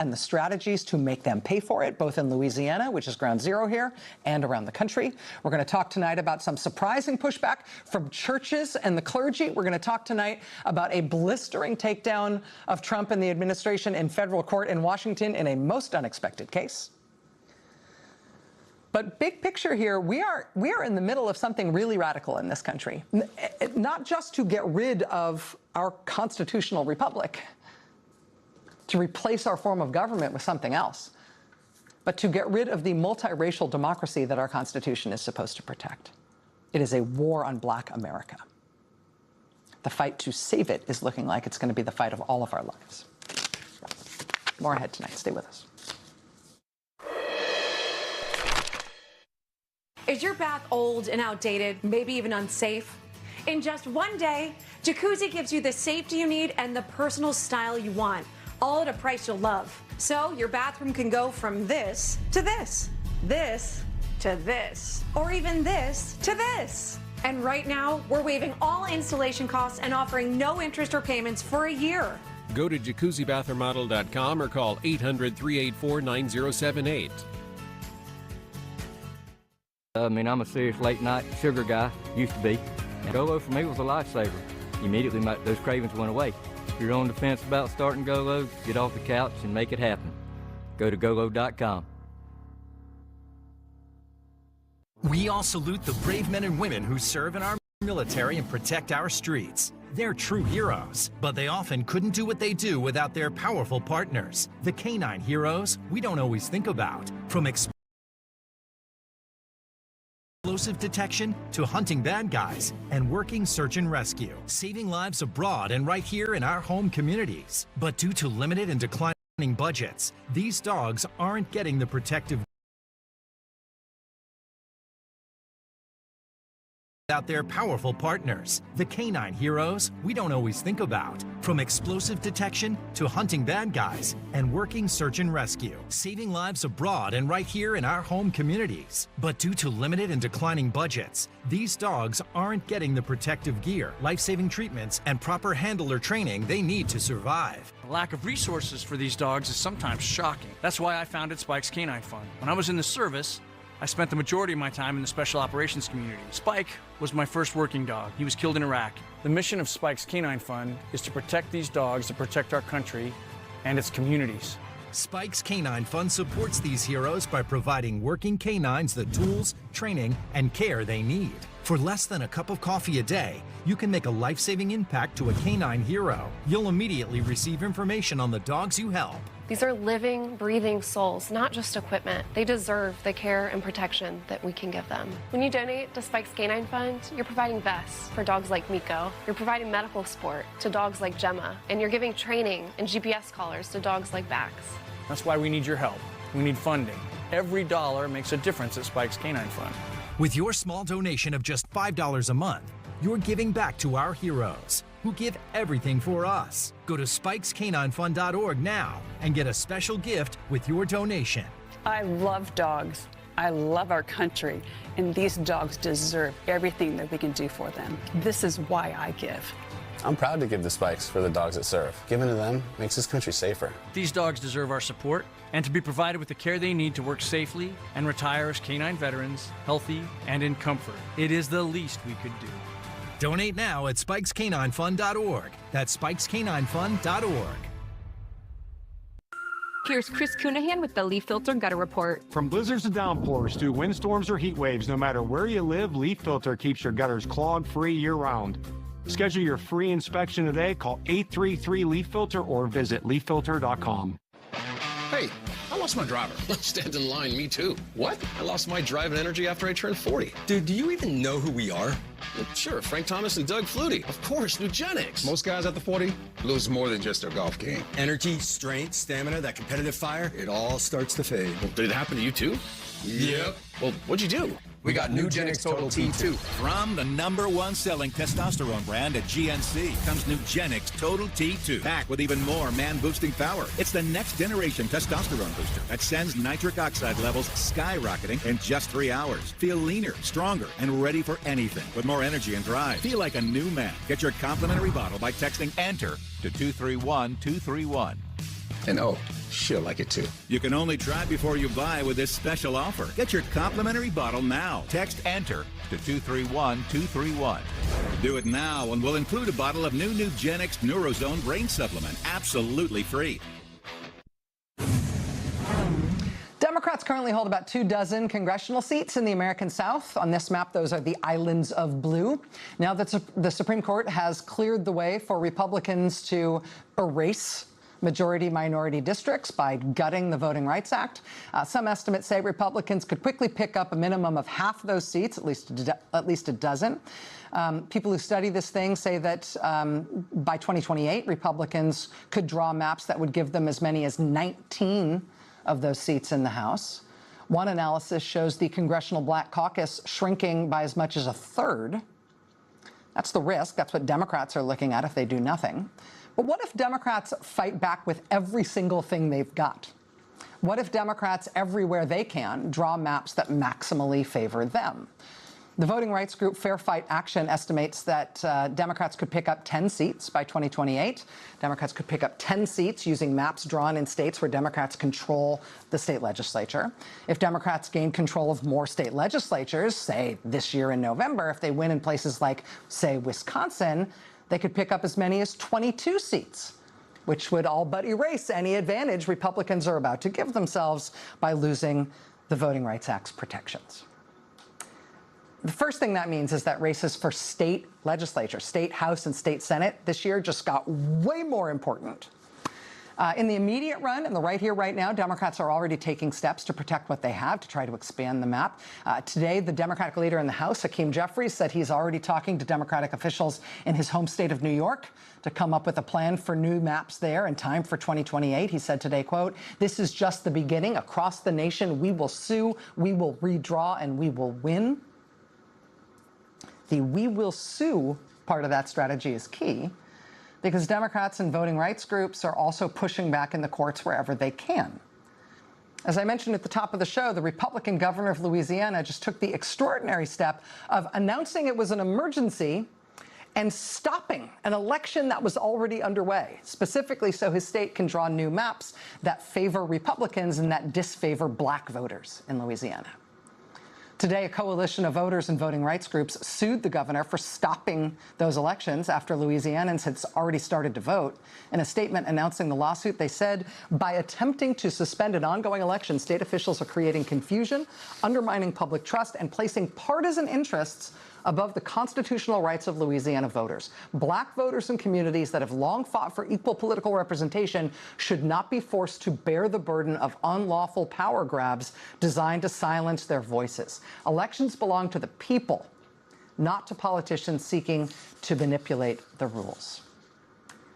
and the strategies to make them pay for it, both in Louisiana, which is ground zero here, and around the country. We're going to talk tonight about some surprising pushback from churches and the clergy. We're going to talk tonight about a blistering takedown of Trump and the administration in federal court in Washington in a most unexpected case. But big picture here, we are in the middle of something really radical in this country, not just to get rid of our constitutional republic, to replace our form of government with something else, but to get rid of the multiracial democracy that our Constitution is supposed to protect. It is a war on Black America. The fight to save it is looking like it's going to be the fight of all of our lives. More ahead tonight. Stay with us. Is your bath old and outdated, maybe even unsafe? In just one day, Jacuzzi gives you the safety you need and the personal style you want, all at a price you'll love. So your bathroom can go from this to this, this to this, or even this to this. And right now, we're waiving all installation costs and offering no interest or payments for a year. Go to jacuzzibathremodel.com or call 800-384-9078. I'm a serious late-night sugar guy, used to be. And Golo for me was a lifesaver. Immediately, those cravings went away. If you're on the fence about starting Golo, get off the couch and make it happen. Go to golo.com. We all salute the brave men and women who serve in our military and protect our streets. They're true heroes, but they often couldn't do what they do without their powerful partners. The canine heroes we don't always think about. From explosive detection to hunting bad guys and working search and rescue, saving lives abroad and right here in our home communities. But due to limited and declining budgets, these dogs aren't getting the protective without their powerful partners. The canine heroes we don't always think about. From explosive detection to hunting bad guys and working search and rescue, saving lives abroad and right here in our home communities. But due to limited and declining budgets, these dogs aren't getting the protective gear, life-saving treatments, and proper handler training they need to survive. The lack of resources for these dogs is sometimes shocking. That's why I founded Spike's Canine Fund. When I was in the service, I spent the majority of my time in the special operations community. Spike was my first working dog. He was killed in Iraq. The mission of Spike's Canine Fund is to protect these dogs, to protect our country and its communities. Spike's Canine Fund supports these heroes by providing working canines the tools, training, and care they need. For less than a cup of coffee a day, you can make a life-saving impact to a canine hero. You'll immediately receive information on the dogs you help. These are living, breathing souls, not just equipment. They deserve the care and protection that we can give them. When you donate to Spike's Canine Fund, you're providing vests for dogs like Miko. You're providing medical support to dogs like Gemma. And you're giving training and GPS collars to dogs like Bax. That's why we need your help. We need funding. Every dollar makes a difference at Spike's Canine Fund. With your small donation of just $5 a month, you're giving back to our heroes who give everything for us. Go to spikescaninefund.org now and get a special gift with your donation. I love dogs. I love our country, and these dogs deserve everything that we can do for them. This is why I give. I'm proud to give to Spikes for the dogs that serve. Giving to them makes this country safer. These dogs deserve our support and to be provided with the care they need to work safely and retire as canine veterans, healthy and in comfort. It is the least we could do. Donate now at spikescaninefund.org. That's spikescaninefund.org. Here's Chris Cunahan with the Leaf Filter Gutter Report. From blizzards to downpours to windstorms or heat waves, no matter where you live, Leaf Filter keeps your gutters clog-free year-round. Schedule your free inspection today. Call 833-LEAF-FILTER or visit leaffilter.com. Hey, I lost my driver. Stand in line, me too. What? I lost my drive and energy after I turned 40. Dude, do you even know who we are? Well, sure, Frank Thomas and Doug Flutie. Of course, Nugenics. Most guys at the 40 lose more than just their golf game. Energy, strength, stamina, that competitive fire, it all starts to fade. Well, did it happen to you too? Yep. Well, what'd you do? We got Nugenics Total T2. From the #1 selling testosterone brand at GNC comes Nugenics Total T2. Back with even more man-boosting power. It's the next generation testosterone booster that sends nitric oxide levels skyrocketing in just 3 hours. Feel leaner, stronger, and ready for anything with more energy and drive. Feel like a new man. Get your complimentary bottle by texting ENTER to 231231. And oh, She'll like it too. You can only try before you buy with this special offer. Get your complimentary bottle now. Text ENTER to 231-231. Do it now and we'll include a bottle of new Nugenix Neurozone Brain Supplement, absolutely free. Democrats currently hold about 24 congressional seats in the American South. On this map, those are the islands of blue. Now that the Supreme Court has cleared the way for Republicans to erase majority-minority districts by gutting the Voting Rights Act, some estimates say Republicans could quickly pick up a minimum of half those seats, at least a dozen. People who study this thing say that by 2028, Republicans could draw maps that would give them as many as 19 of those seats in the House. One analysis shows the Congressional Black Caucus shrinking by as much as a third. That's the risk. That's what Democrats are looking at if they do nothing. But what if Democrats fight back with every single thing they've got? What if Democrats everywhere they can draw maps that maximally favor them? The voting rights group Fair Fight Action estimates that Democrats could pick up 10 seats by 2028. Democrats could pick up 10 seats using maps drawn in states where Democrats control the state legislature. If Democrats gain control of more state legislatures, say this year in November, if they win in places like, say, Wisconsin, they could pick up as many as 22 seats, which would all but erase any advantage Republicans are about to give themselves by losing the Voting Rights Act's protections. The first thing that means is that races for state legislature, state House and state Senate this year just got way more important. In the immediate run, and the right here, right now, Democrats are already taking steps to protect what they have, to try to expand the map. Today, the Democratic leader in the House, Hakeem Jeffries, said he's already talking to Democratic officials in his home state of New York to come up with a plan for new maps there in time for 2028. He said today, quote, "This is just the beginning. Across the nation, we will sue, we will redraw, and we will win." The "we will sue" part of that strategy is key, because Democrats and voting rights groups are also pushing back in the courts wherever they can. As I mentioned at the top of the show, the Republican governor of Louisiana just took the extraordinary step of announcing it was an emergency and stopping an election that was already underway, specifically so his state can draw new maps that favor Republicans and that disfavor black voters in Louisiana. Today, a coalition of voters and voting rights groups sued the governor for stopping those elections after Louisianans had already started to vote. In a statement announcing the lawsuit, they said, by attempting to suspend an ongoing election, state officials are creating confusion, undermining public trust, and placing partisan interests above the constitutional rights of Louisiana voters. Black voters in communities that have long fought for equal political representation should not be forced to bear the burden of unlawful power grabs designed to silence their voices. Elections belong to the people, not to politicians seeking to manipulate the rules.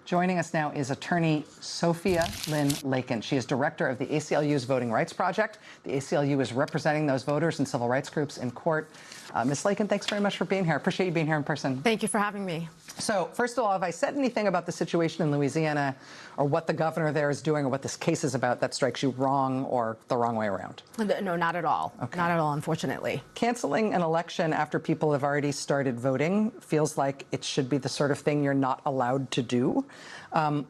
Joining us now is attorney Sophia Lynn Lakin. She is director of the ACLU's Voting Rights Project. The ACLU is representing those voters and civil rights groups in court. Ms. Lakin, thanks very much for being here. I appreciate you being here in person. Thank you for having me. So, first of all, have I said anything about the situation in Louisiana or what the governor there is doing or what this case is about that strikes you wrong or the wrong way around? No, not at all. Okay. Not at all, unfortunately. Canceling an election after people have already started voting feels like it should be the sort of thing you're not allowed to do. Can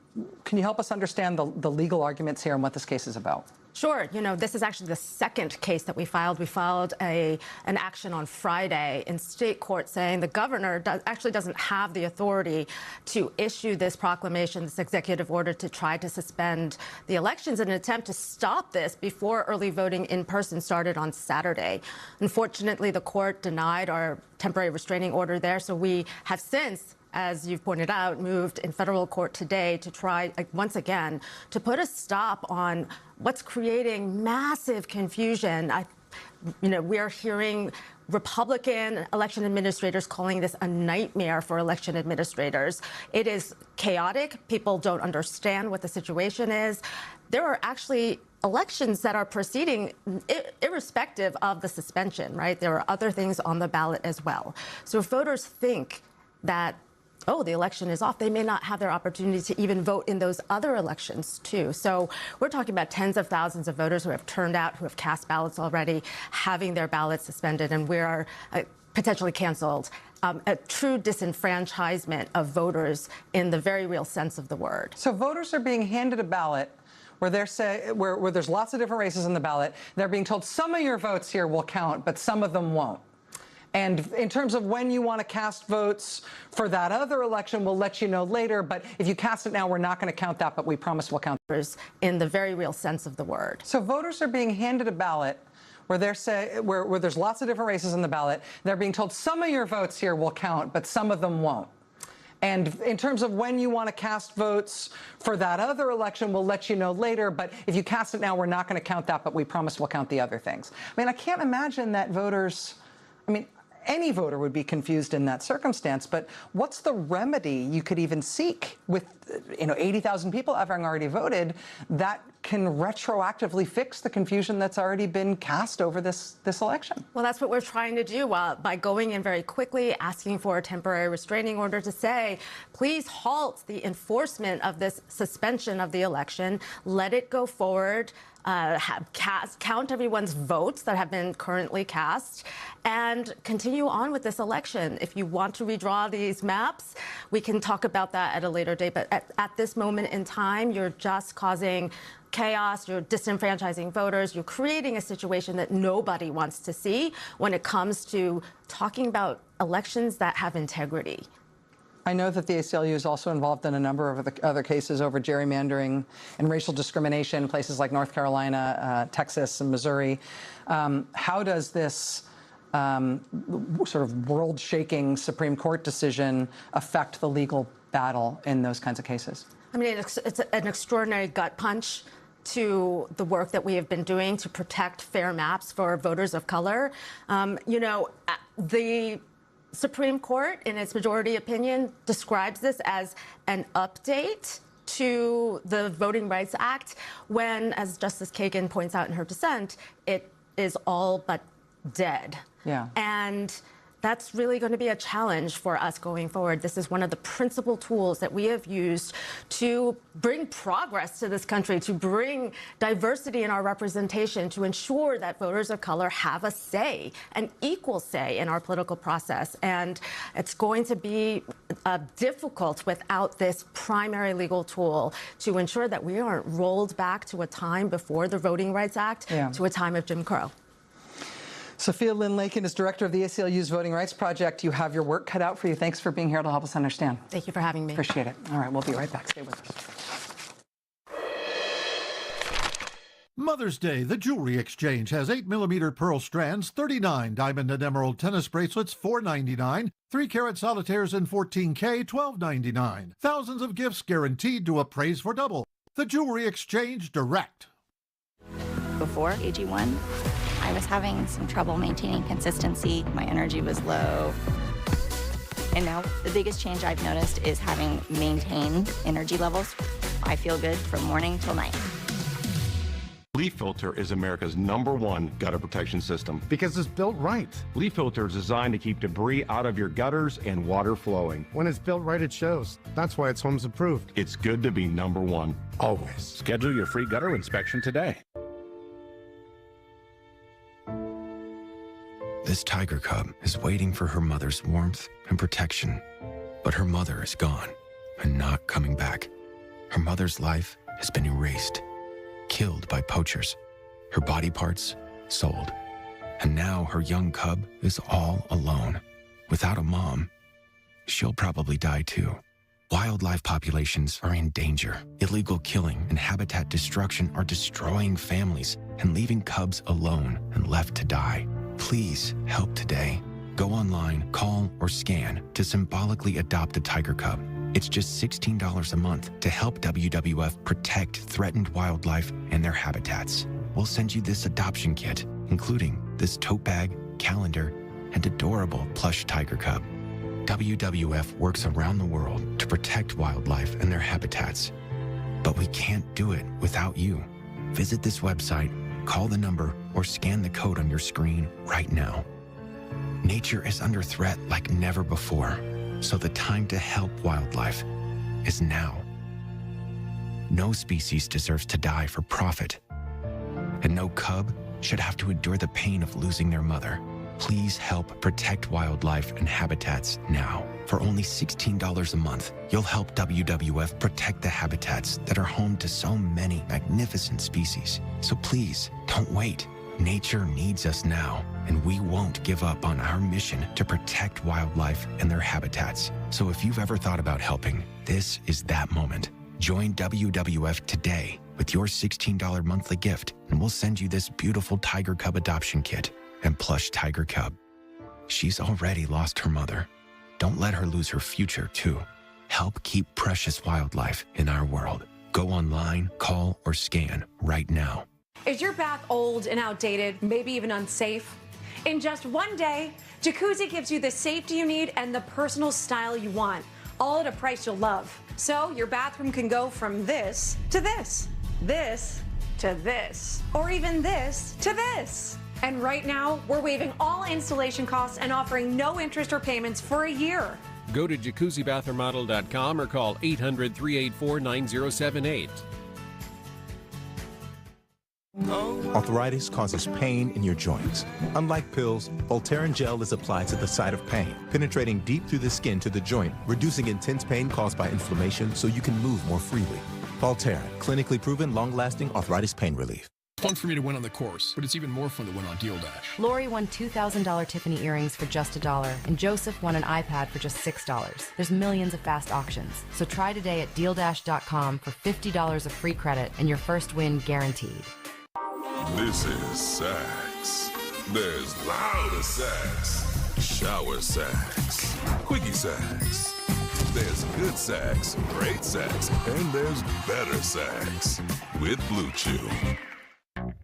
you help us understand the legal arguments here and what this case is about? Sure. You know, this is actually the second case that we filed. We filed an action on Friday in state court saying the governor actually doesn't have the authority to issue this proclamation, this executive order to try to suspend the elections in an attempt to stop this before early voting in person started on Saturday. Unfortunately, the court denied our temporary restraining order there, so we have since, as you've pointed out, moved in federal court today to try, once again, to put a stop on what's creating massive confusion. We are hearing Republican election administrators calling this a nightmare for election administrators. It is chaotic. People don't understand what the situation is. There are actually elections that are proceeding irrespective of the suspension, right? There are other things on the ballot as well. So if voters think that, oh, the election is off, they may not have their opportunity to even vote in those other elections, too. So we're talking about tens of thousands of voters who have turned out, who have cast ballots already, having their ballots suspended, and we are potentially canceled. A true disenfranchisement of voters in the very real sense of the word. So voters are being handed a ballot where where there's lots of different races in the ballot. They're being told some of your votes here will count, but some of them won't. And in terms of when you want to cast votes for that other election, we'll let you know later. But if you cast it now, we're not going to count that, but we promise we'll count in the very real sense of the word. So voters are being handed a ballot where where there's lots of different races in the ballot. They're being told some of your votes here will count, but some of them won't. And in terms of when you want to cast votes for that other election, we'll let you know later. But if you cast it now, we're not going to count that, but we promise we'll count the other things. I mean, I can't imagine that voters, any voter would be confused in that circumstance, but what's the remedy you could even seek with 80,000 people having already voted that can retroactively fix the confusion that's already been cast over this election? Well, that's what we're trying to do by going in very quickly, asking for a temporary restraining order to say, please halt the enforcement of this suspension of the election, let it go forward, count everyone's votes that have been currently cast, and continue on with this election. If you want to redraw these maps, we can talk about that at a later date. But at this moment in time, you're just causing chaos, you're disenfranchising voters, you're creating a situation that nobody wants to see when it comes to talking about elections that have integrity. I know that the ACLU is also involved in a number of other cases over gerrymandering and racial discrimination in places like North Carolina, Texas, and Missouri. How does this sort of world-shaking Supreme Court decision affect the legal battle in those kinds of cases? I mean, it's an extraordinary gut punch to the work that we have been doing to protect fair maps for voters of color. The Supreme Court, in its majority opinion, describes this as an update to the Voting Rights Act when, as Justice Kagan points out in her dissent, it is all but dead. Yeah. And that's really going to be a challenge for us going forward. This is one of the principal tools that we have used to bring progress to this country, to bring diversity in our representation, to ensure that voters of color have a say, an equal say in our political process. And it's going to be difficult without this primary legal tool to ensure that we aren't rolled back to a time before the Voting Rights Act, to a time of Jim Crow. Sophia Lynn Lakin is director of the ACLU's Voting Rights Project. You have your work cut out for you. Thanks for being here to help us understand. Thank you for having me. Appreciate it. All right, we'll be right back. Stay with us. Mother's Day, the Jewelry Exchange has 8mm pearl strands, $39, diamond and emerald tennis bracelets, $4.99, 3-carat solitaires in 14K, $12.99. Thousands of gifts guaranteed to appraise for double. The Jewelry Exchange Direct. Before AG1, I was having some trouble maintaining consistency. My energy was low. And now the biggest change I've noticed is having maintained energy levels. I feel good from morning till night. Leaf Filter is America's #1 gutter protection system because it's built right. Leaf Filter is designed to keep debris out of your gutters and water flowing. When it's built right, it shows. That's why it's Homes Approved. It's good to be #1. Always. Schedule your free gutter inspection today. This tiger cub is waiting for her mother's warmth and protection, but her mother is gone and not coming back. Her mother's life has been erased, killed by poachers, her body parts sold, and now her young cub is all alone. Without a mom, she'll probably die too. Wildlife populations are in danger. Illegal killing and habitat destruction are destroying families and leaving cubs alone and left to die. Please help today. Go online, call, or scan to symbolically adopt a tiger cub. It's just $16 a month to help WWF protect threatened wildlife and their habitats. We'll send you this adoption kit, including this tote bag, calendar, and adorable plush tiger cub. WWF works around the world to protect wildlife and their habitats. But we can't do it without you. Visit this website, call the number, or scan the code on your screen right now. Nature is under threat like never before, so the time to help wildlife is now. No species deserves to die for profit, and no cub should have to endure the pain of losing their mother. Please help protect wildlife and habitats now. For only $16 a month, you'll help WWF protect the habitats that are home to so many magnificent species. So please, don't wait. Nature needs us now, and we won't give up on our mission to protect wildlife and their habitats. So if you've ever thought about helping, this is that moment. Join WWF today with your $16 monthly gift, and we'll send you this beautiful tiger cub adoption kit and plush tiger cub. She's already lost her mother. Don't let her lose her future, too. Help keep precious wildlife in our world. Go online, call, or scan right now. Is your bath old and outdated, maybe even unsafe? In just one day, Jacuzzi gives you the safety you need and the personal style you want, all at a price you'll love. So your bathroom can go from this to this, this to this, or even this to this. And right now, we're waiving all installation costs and offering no interest or payments for a year. Go to jacuzzibathermodel.com or call 800-384-9078. Arthritis causes pain in your joints. Unlike pills, Voltaren gel is applied to the site of pain, penetrating deep through the skin to the joint, reducing intense pain caused by inflammation so you can move more freely. Voltaren, clinically proven long-lasting arthritis pain relief. Fun for me to win on the course, but it's even more fun to win on Deal Dash. Lori won $2,000 Tiffany earrings for just $1, and Joseph won an iPad for just $6. There's millions of fast auctions. So try today at DealDash.com for $50 of free credit and your first win guaranteed. This is sex. There's louder sex, shower sex, quickie sex. There's good sex, great sex, and there's better sex with Blue Chew.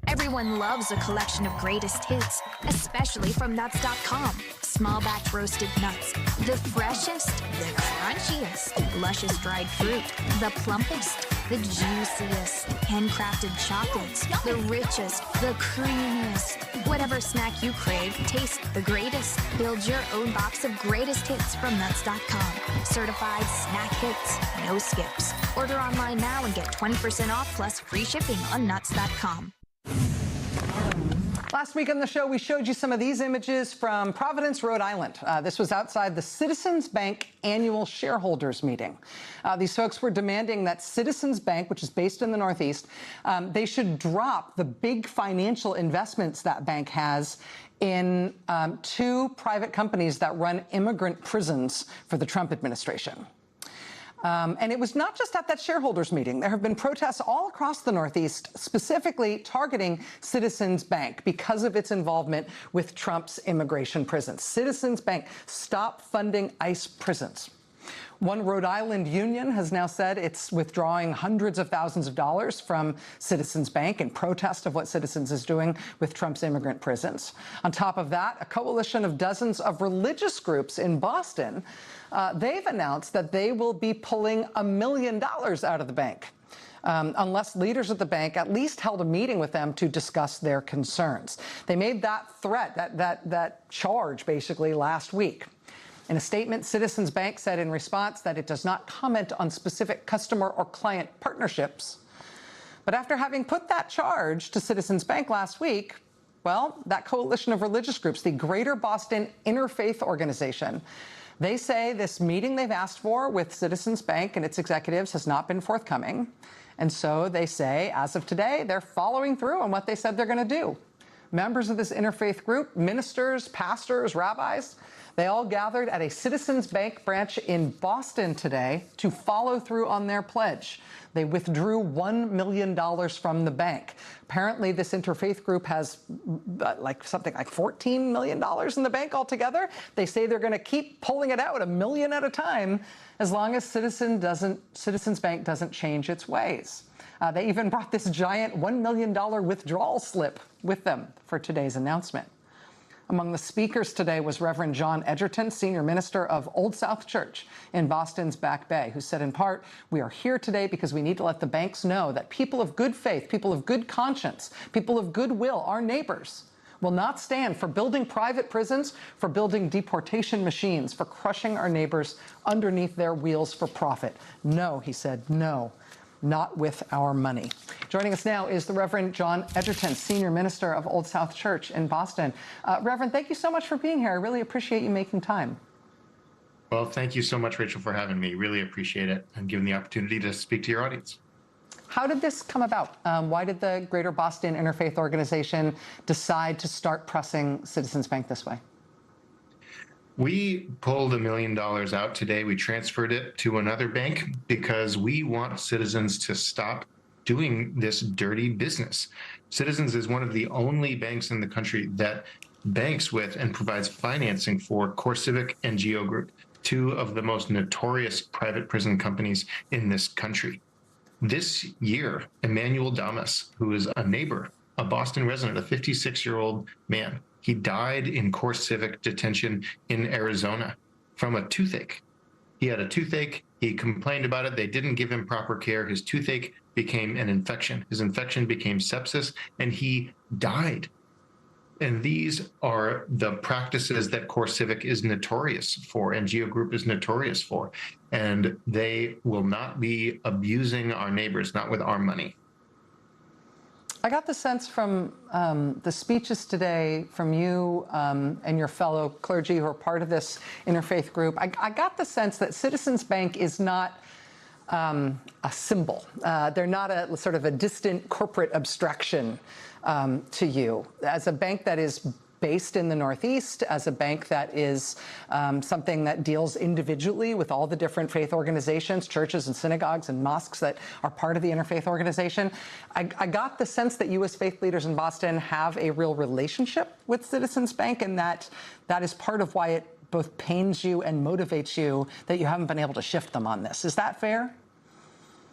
Everyone loves a collection of greatest hits, especially from nuts.com. Small batch roasted nuts, the freshest, the crunchiest, luscious dried fruit, the plumpest, the juiciest, handcrafted chocolates, the richest, the creamiest. Whatever snack you crave, taste the greatest. Build your own box of greatest hits from nuts.com. Certified snack hits, no skips. Order online now and get 20% off plus free shipping on nuts.com. Last week on the show, we showed you some of these images from Providence, Rhode Island. This was outside the Citizens Bank annual shareholders meeting. These folks were demanding that Citizens Bank, which is based in the Northeast, they should drop the big financial investments that bank has in two private companies that run immigrant prisons for the Trump administration. And it was not just at that shareholders meeting. There have been protests all across the Northeast, specifically targeting Citizens Bank because of its involvement with Trump's immigration prisons. Citizens Bank, stop funding ICE prisons. One Rhode Island union has now said it's withdrawing hundreds of thousands of dollars from Citizens Bank in protest of what Citizens is doing with Trump's immigrant prisons. On top of that, a coalition of dozens of religious groups in Boston, they've announced that they will be pulling $1 million out of the bank unless leaders at the bank at least held a meeting with them to discuss their concerns. They made that threat, that charge, basically, last week. In a statement, Citizens Bank said in response that it does not comment on specific customer or client partnerships. But after having put that charge to Citizens Bank last week, well, that coalition of religious groups, the Greater Boston Interfaith Organization, they say this meeting they've asked for with Citizens Bank and its executives has not been forthcoming. And so they say, as of today, they're following through on what they said they're going to do. Members of this interfaith group, ministers, pastors, rabbis, they all gathered at a Citizens Bank branch in Boston today to follow through on their pledge. They withdrew $1 million from the bank. Apparently, this interfaith group has something like $14 million in the bank altogether. They say they're going to keep pulling it out $1 million at a time as long as Citizens Bank doesn't change its ways. They even brought this giant $1 million withdrawal slip with them for today's announcement. Among the speakers today was Reverend John Edgerton, senior minister of Old South Church in Boston's Back Bay, who said in part, "We are here today because we need to let the banks know that people of good faith, people of good conscience, people of goodwill, our neighbors, will not stand for building private prisons, for building deportation machines, for crushing our neighbors underneath their wheels for profit. No," he said, no. not with our money. Joining us now is the Reverend John Edgerton, Senior Minister of Old South Church in Boston. Reverend, thank you so much for being here. I really appreciate you making time. Well, thank you so much, Rachel, for having me. Really appreciate it and giving the opportunity to speak to your audience. How did this come about? Why did the Greater Boston Interfaith Organization decide to start pressing Citizens Bank this way? We pulled $1 million out today. We transferred it to another bank because we want Citizens to stop doing this dirty business. Citizens is one of the only banks in the country that banks with and provides financing for CoreCivic and Geo Group, two of the most notorious private prison companies in this country. This year, Emmanuel Damas, who is a neighbor, a Boston resident, a 56-year-old man, he died in CoreCivic detention in Arizona from a toothache. He had a toothache. He complained about it. They didn't give him proper care. His toothache became an infection. His infection became sepsis, and he died. And these are the practices that CoreCivic is notorious for and Geo Group is notorious for. And they will not be abusing our neighbors, not with our money. I got the sense from the speeches today from you and your fellow clergy who are part of this interfaith group. I got the sense that Citizens Bank is not a symbol. They're not a sort of a distant corporate abstraction to you. As a bank that is based in the Northeast, as a bank that is something that deals individually with all the different faith organizations, churches and synagogues and mosques that are part of the interfaith organization, I got the sense that you as faith leaders in Boston have a real relationship with Citizens Bank, and that is part of why it both pains you and motivates you that you haven't been able to shift them on this. Is that fair?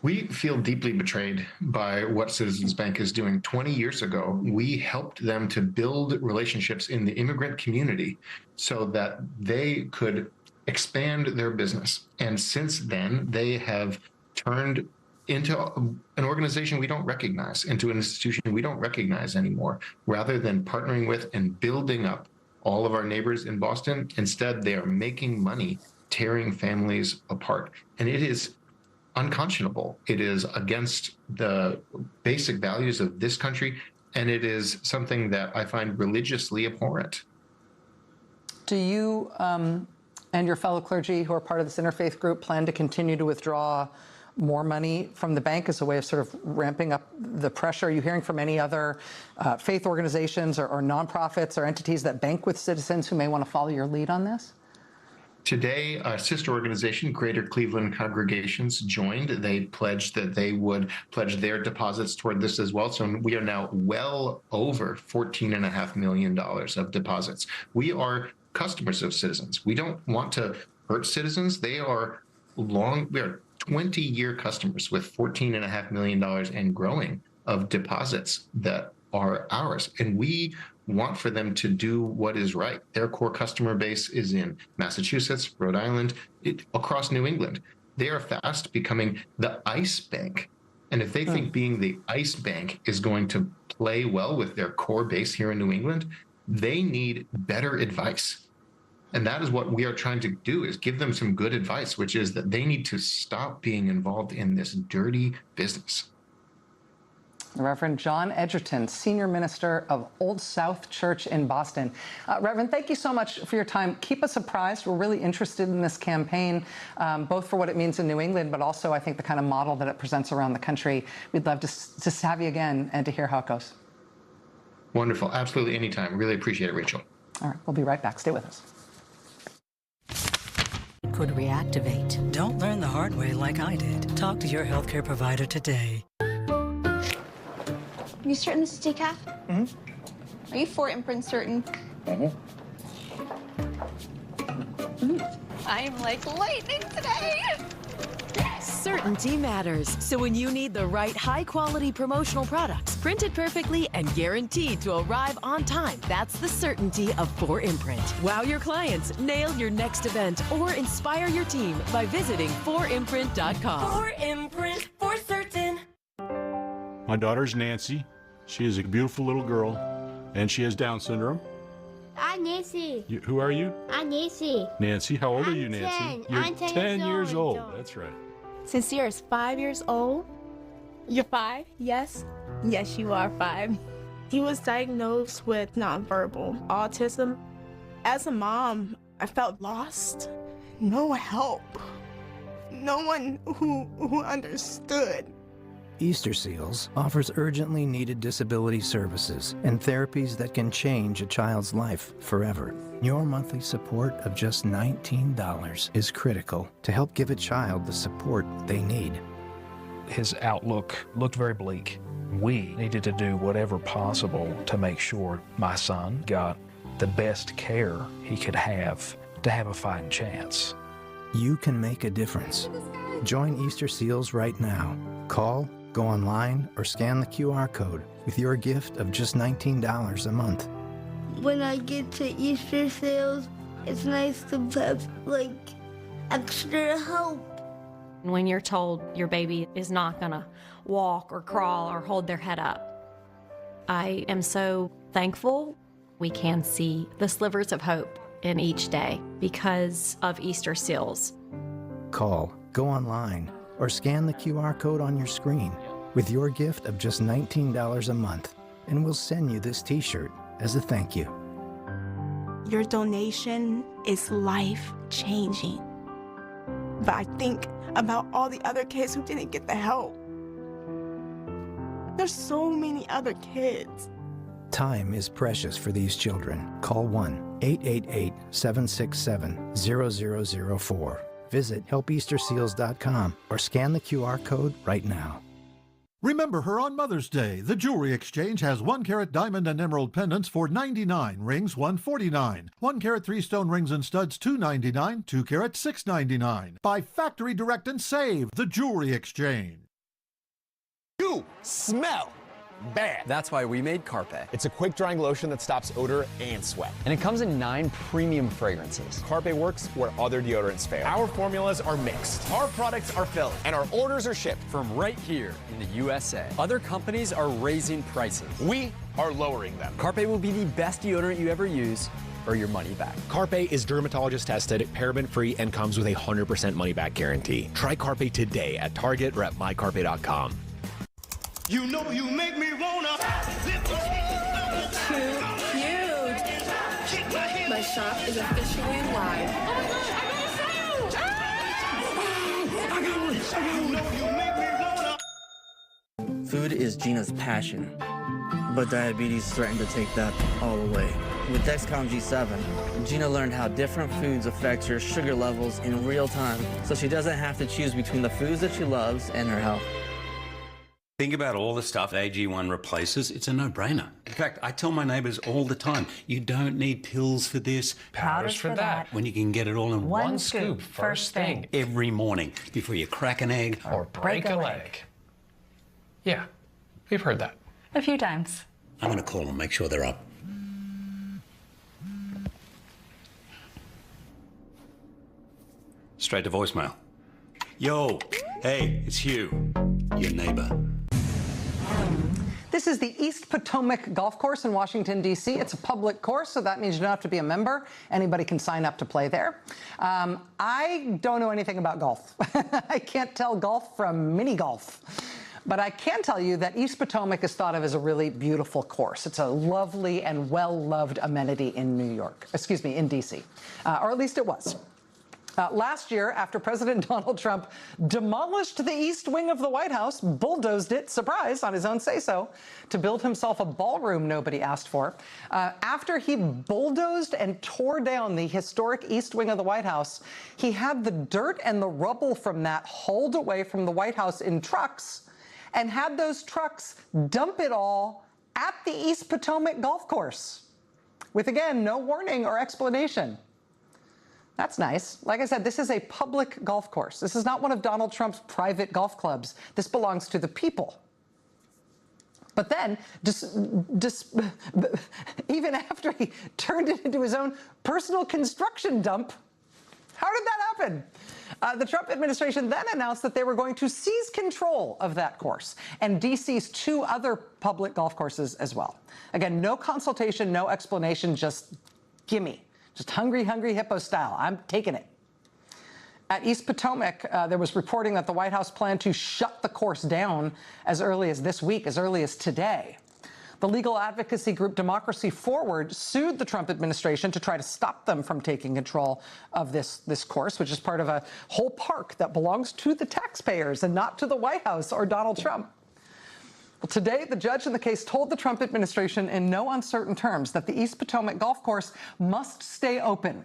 We feel deeply betrayed by what Citizens Bank is doing. 20 years ago, we helped them to build relationships in the immigrant community so that they could expand their business. And since then, they have turned into an organization we don't recognize, into an institution we don't recognize anymore. Rather than partnering with and building up all of our neighbors in Boston, instead, they are making money, tearing families apart. And it is unconscionable. It is against the basic values of this country, and it is something that I find religiously abhorrent. Do you and your fellow clergy who are part of this interfaith group plan to continue to withdraw more money from the bank as a way of sort of ramping up the pressure? Are you hearing from any other faith organizations or nonprofits or entities that bank with Citizens who may want to follow your lead on this? Today, our sister organization, Greater Cleveland Congregations, joined. They pledged that they would pledge their deposits toward this as well. So we are now well over $14.5 million of deposits. We are customers of Citizens. We don't want to hurt Citizens. We are 20-year customers with $14.5 million and growing of deposits that are ours. And we want for them to do what is right. Their core customer base is in Massachusetts, Rhode Island, across New England. They are fast becoming the ICE bank. And if they think being the ICE bank is going to play well with their core base here in New England, they need better advice. And that is what we are trying to do, is give them some good advice, which is that they need to stop being involved in this dirty business. Reverend John Edgerton, Senior Minister of Old South Church in Boston. Reverend, thank you so much for your time. Keep us apprised. We're really interested in this campaign, both for what it means in New England, but also I think the kind of model that it presents around the country. We'd love to have you again and to hear how it goes. Wonderful. Absolutely. Anytime. Really appreciate it, Rachel. All right. We'll be right back. Stay with us. Could reactivate. Don't learn the hard way like I did. Talk to your healthcare provider today. Are you certain this is decaf? Mm-hmm. Are you 4-imprint certain? Mm-hmm. I am like lightning today. Certainty matters. So when you need the right high-quality promotional products, printed perfectly and guaranteed to arrive on time, that's the certainty of 4imprint. Wow your clients, nail your next event, or inspire your team by visiting 4imprint.com. 4imprint, for certain. My daughter's Nancy. She is a beautiful little girl, and she has Down syndrome. I'm Nancy. Who are you? I'm Nancy. Nancy, how old are you, 10. Nancy? I'm 10 You're 10 years old. That's right. Since you're 5 years old, You're 5? Yes? Yes, you are 5. He was diagnosed with nonverbal autism. As a mom, I felt lost. No help. No one who understood. Easter Seals offers urgently needed disability services and therapies that can change a child's life forever. Your monthly support of just $19 is critical to help give a child the support they need. His outlook looked very bleak. We needed to do whatever possible to make sure my son got the best care he could have to have a fighting chance. You can make a difference. Join Easter Seals right now. Call, go online, or scan the QR code with your gift of just $19 a month. When I get to Easter sales, it's nice to have, like, extra help. When you're told your baby is not gonna walk or crawl or hold their head up, I am so thankful we can see the slivers of hope in each day because of Easter Seals. Call, go online, or scan the QR code on your screen with your gift of just $19 a month, and we'll send you this t-shirt as a thank you. Your donation is life-changing. But I think about all the other kids who didn't get the help. There's so many other kids. Time is precious for these children. Call 1-888-767-0004. Visit helpeasterseals.com or scan the QR code right now. Remember her on Mother's Day. The Jewelry Exchange has 1-carat diamond and emerald pendants for $99, rings $149, 1-carat 3-stone rings and studs $299, 2-carat $699. Buy factory direct and save. The Jewelry Exchange. You smell bad. That's why we made Carpe. It's a quick-drying lotion that stops odor and sweat. And it comes in 9 premium fragrances. Carpe works where other deodorants fail. Our formulas are mixed. Our products are filled. And our orders are shipped from right here in the USA. Other companies are raising prices. We are lowering them. Carpe will be the best deodorant you ever use or your money back. Carpe is dermatologist tested, paraben-free, and comes with a 100% money-back guarantee. Try Carpe today at Target or at mycarpe.com. You know you make me wanna. Too cute. My shop is officially live. Food is Gina's passion, but diabetes threatened to take that all away. With Dexcom G7, Gina learned how different foods affect her sugar levels in real time, so she doesn't have to choose between the foods that she loves and her health. Think about all the stuff AG1 replaces. It's a no-brainer. In fact, I tell my neighbours all the time, you don't need pills for this, powders for that, when you can get it all in one scoop first thing every morning before you crack an egg or break a leg. Yeah, we've heard that. A few times. I'm going to call and make sure they're up. Straight to voicemail. Yo, hey, it's Hugh, your neighbor. This is the East Potomac Golf Course in Washington, D.C. It's a public course, so that means you don't have to be a member. Anybody can sign up to play there. I don't know anything about golf. I can't tell golf from mini golf. But I can tell you that East Potomac is thought of as a really beautiful course. It's a lovely and well-loved amenity in in D.C., or at least it was. Last year, after President Donald Trump demolished the east wing of the White House, bulldozed it, surprise, on his own say-so, to build himself a ballroom nobody asked for. After he bulldozed and tore down the historic east wing of the White House, he had the dirt and the rubble from that hauled away from the White House in trucks and had those trucks dump it all at the East Potomac Golf Course with, again, no warning or explanation. That's nice. Like I said, this is a public golf course. This is not one of Donald Trump's private golf clubs. This belongs to the people. But then, even after he turned it into his own personal construction dump, how did that happen? The Trump administration then announced that they were going to seize control of that course and D.C.'s 2 other public golf courses as well. Again, no consultation, no explanation, just gimme. Just hungry, hungry hippo style. I'm taking it. At East Potomac, there was reporting that the White House planned to shut the course down as early as this week, as early as today. The legal advocacy group Democracy Forward sued the Trump administration to try to stop them from taking control of this course, which is part of a whole park that belongs to the taxpayers and not to the White House or Donald Trump. Well, today, the judge in the case told the Trump administration in no uncertain terms that the East Potomac golf course must stay open,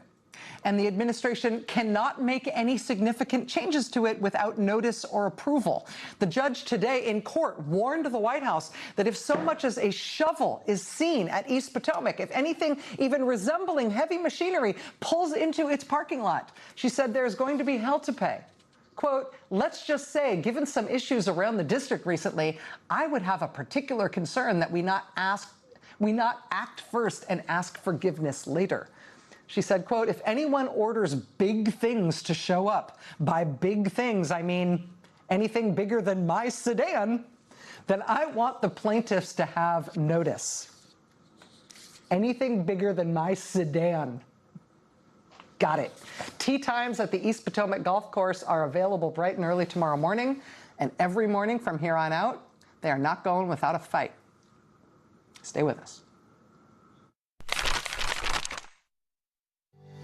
and the administration cannot make any significant changes to it without notice or approval. The judge today in court warned the White House that if so much as a shovel is seen at East Potomac, if anything even resembling heavy machinery pulls into its parking lot, she said there's going to be hell to pay. Quote, let's just say, given some issues around the district recently, I would have a particular concern that we not act first and ask forgiveness later. She said, quote, if anyone orders big things to show up, by big things, I mean anything bigger than my sedan, then I want the plaintiffs to have notice. Anything bigger than my sedan. Got it. Tee times at the East Potomac Golf Course are available bright and early tomorrow morning, and every morning from here on out, they are not going without a fight. Stay with us.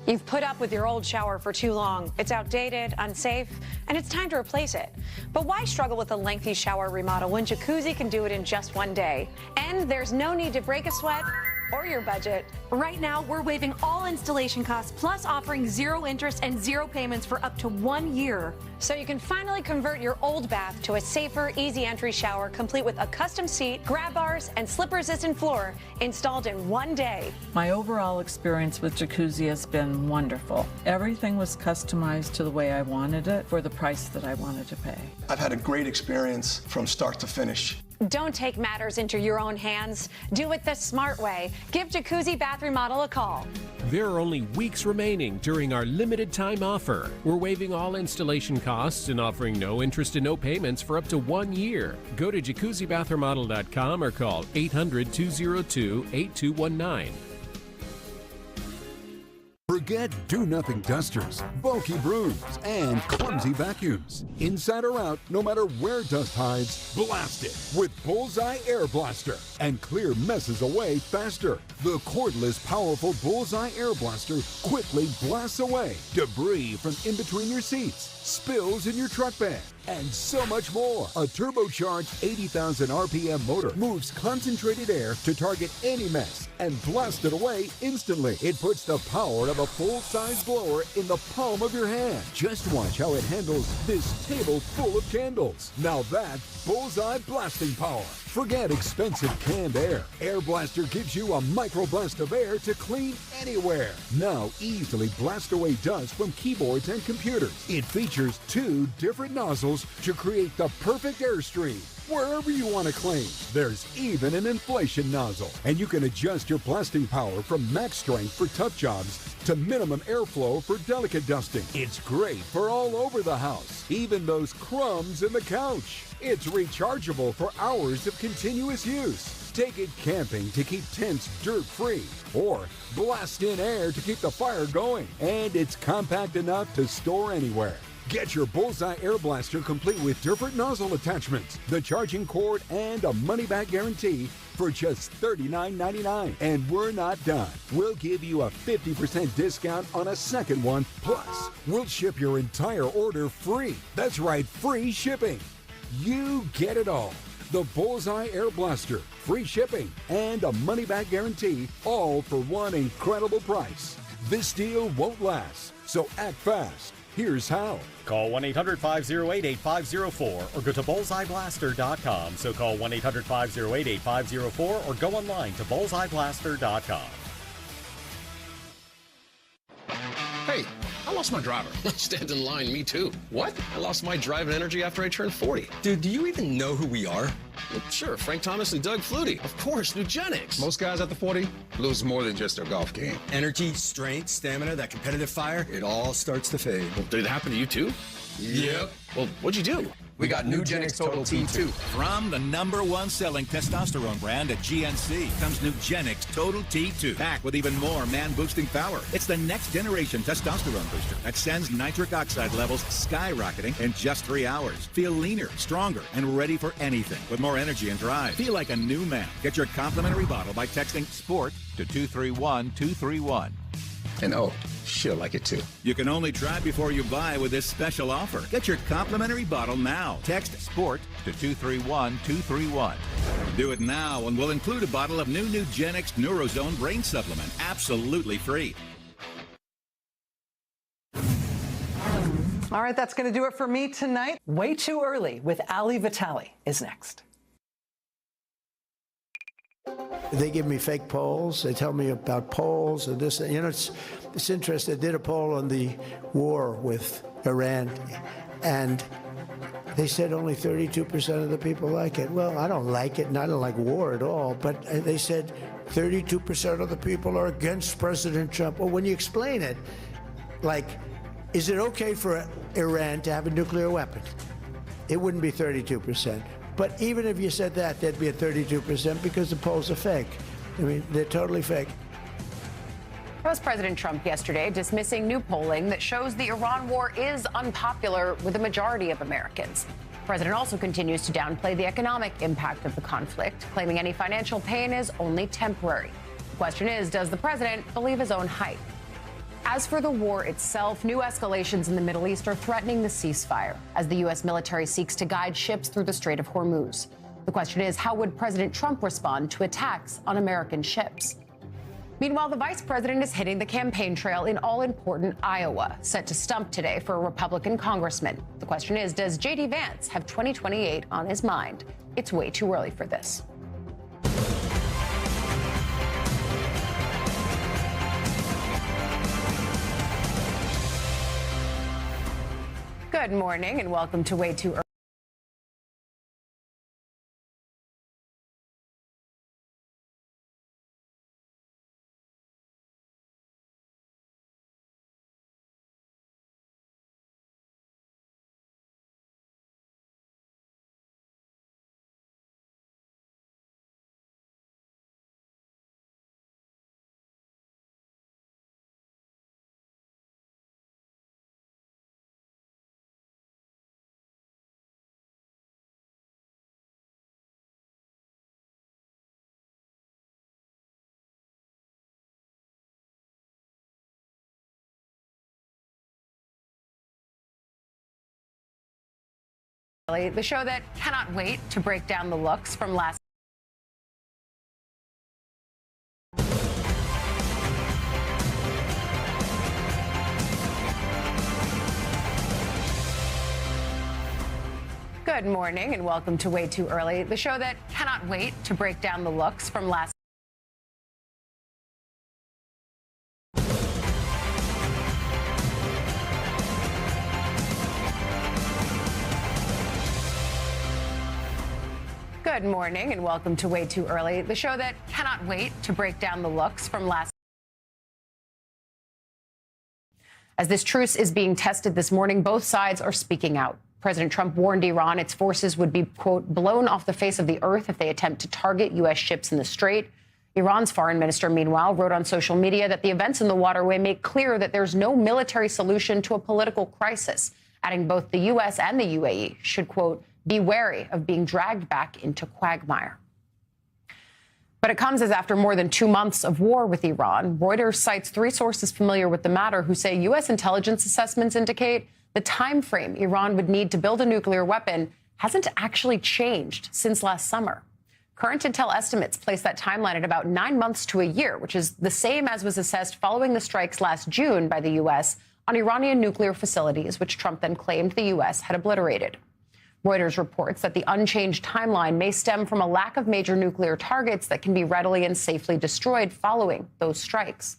You've put up with your old shower for too long. It's outdated, unsafe, and it's time to replace it. But why struggle with a lengthy shower remodel when Jacuzzi can do it in just one day? And there's no need to break a sweat or your budget. Right now, we're waiving all installation costs, plus offering 0 interest and 0 payments for up to 1 year. So you can finally convert your old bath to a safer, easy entry shower, complete with a custom seat, grab bars, and slip-resistant floor installed in 1 day. My overall experience with Jacuzzi has been wonderful. Everything was customized to the way I wanted it for the price that I wanted to pay. I've had a great experience from start to finish. Don't take matters into your own hands. Do it the smart way. Give Jacuzzi Bath Remodel a call. There are only weeks remaining during our limited time offer. We're waiving all installation costs and offering no interest and no payments for up to 1 year. Go to jacuzzibathremodel.com or call 800-202-8219. Forget do-nothing dusters, bulky brooms, and clumsy vacuums. Inside or out, no matter where dust hides, blast it with Bullseye Air Blaster and clear messes away faster. The cordless, powerful Bullseye Air Blaster quickly blasts away debris from in between your seats, spills in your truck bed, and so much more. A turbocharged 80,000 RPM motor moves concentrated air to target any mess and blast it away instantly. It puts the power of a full-size blower in the palm of your hand. Just watch how it handles this table full of candles. Now that's Bullseye blasting power. Forget expensive canned air. Air Blaster gives you a microblast of air to clean anywhere. Now easily blast away dust from keyboards and computers. It features 2 different nozzles to create the perfect airstream wherever you want to clean. There's even an inflation nozzle, and you can adjust your blasting power from max strength for tough jobs to minimum airflow for delicate dusting. It's great for all over the house, even those crumbs in the couch. It's rechargeable for hours of continuous use. Take it camping to keep tents dirt-free, or blast in air to keep the fire going. And it's compact enough to store anywhere. Get your Bullseye Air Blaster complete with different nozzle attachments, the charging cord, and a money-back guarantee for just $39.99. And we're not done. We'll give you a 50% discount on a second one. Plus, we'll ship your entire order free. That's right, free shipping. You get it all. The Bullseye Air Blaster, free shipping, and a money-back guarantee, all for one incredible price. This deal won't last, so act fast. Here's how. Call 1-800-508-8504 or go to bullseyeblaster.com. So call 1-800-508-8504 or go online to bullseyeblaster.com. Hey, I lost my driver. Stand in line, me too. What? I lost my drive and energy after I turned 40. Dude, do you even know who we are? Well, sure, Frank Thomas and Doug Flutie. Of course, Nugenics. Most guys at the 40 lose more than just their golf game. Energy, strength, stamina, that competitive fire, it all starts to fade. Well, did it happen to you too? Yep. Well, what'd you do? We got Nugenix Total T2. From the #1 selling testosterone brand at GNC comes Nugenix Total T2, packed with even more man-boosting power. It's the next generation testosterone booster that sends nitric oxide levels skyrocketing in just 3 hours. Feel leaner, stronger, and ready for anything with more energy and drive. Feel like a new man. Get your complimentary bottle by texting SPORT to 231231. And oh, she'll like it too. You can only try before you buy with this special offer. Get your complimentary bottle now. Text SPORT to 231231. Do it now and we'll include a bottle of new Nugenix Neurozone Brain Supplement, absolutely free. All right, that's going to do it for me tonight. Way Too Early with Ali Vitale is next. They give me fake polls. They tell me about polls and this. You know, it's interesting. They did a poll on the war with Iran, and they said only 32% of the people like it. Well, I don't like it, and I don't like war at all. But they said 32% of the people are against President Trump. Well, when you explain it, like, is it okay for Iran to have a nuclear weapon? It wouldn't be 32%. But even if you said that, there'd be a 32% because the polls are fake. I mean, they're totally fake. That was President Trump yesterday dismissing new polling that shows the Iran war is unpopular with the majority of Americans. The president also continues to downplay the economic impact of the conflict, claiming any financial pain is only temporary. The question is, does the president believe his own hype? As for the war itself, new escalations in the Middle East are threatening the ceasefire as the U.S. military seeks to guide ships through the Strait of Hormuz. The question is, how would President Trump respond to attacks on American ships? Meanwhile, the vice president is hitting the campaign trail in all-important Iowa, set to stump today for a Republican congressman. The question is, does J.D. Vance have 2028 on his mind? It's way too early for this. Good morning and welcome to Way Too Early. The show that cannot wait to break down the looks from last. Good morning and welcome to Way Too Early, the show that cannot wait to break down the looks from last. Good morning and welcome to Way Too Early, the show that cannot wait to break down the looks from last. As this truce is being tested this morning, both sides are speaking out. President Trump warned Iran its forces would be, quote, blown off the face of the earth if they attempt to target U.S. ships in the Strait. Iran's foreign minister, meanwhile, wrote on social media that the events in the waterway make clear that there's no military solution to a political crisis, adding both the U.S. and the UAE should, quote, be wary of being dragged back into quagmire. But it comes as after more than 2 months of war with Iran, Reuters cites 3 sources familiar with the matter who say U.S. intelligence assessments indicate the time frame Iran would need to build a nuclear weapon hasn't actually changed since last summer. Current intel estimates place that timeline at about 9 months to a year, which is the same as was assessed following the strikes last June by the U.S. on Iranian nuclear facilities, which Trump then claimed the U.S. had obliterated. Reuters reports that the unchanged timeline may stem from a lack of major nuclear targets that can be readily and safely destroyed following those strikes.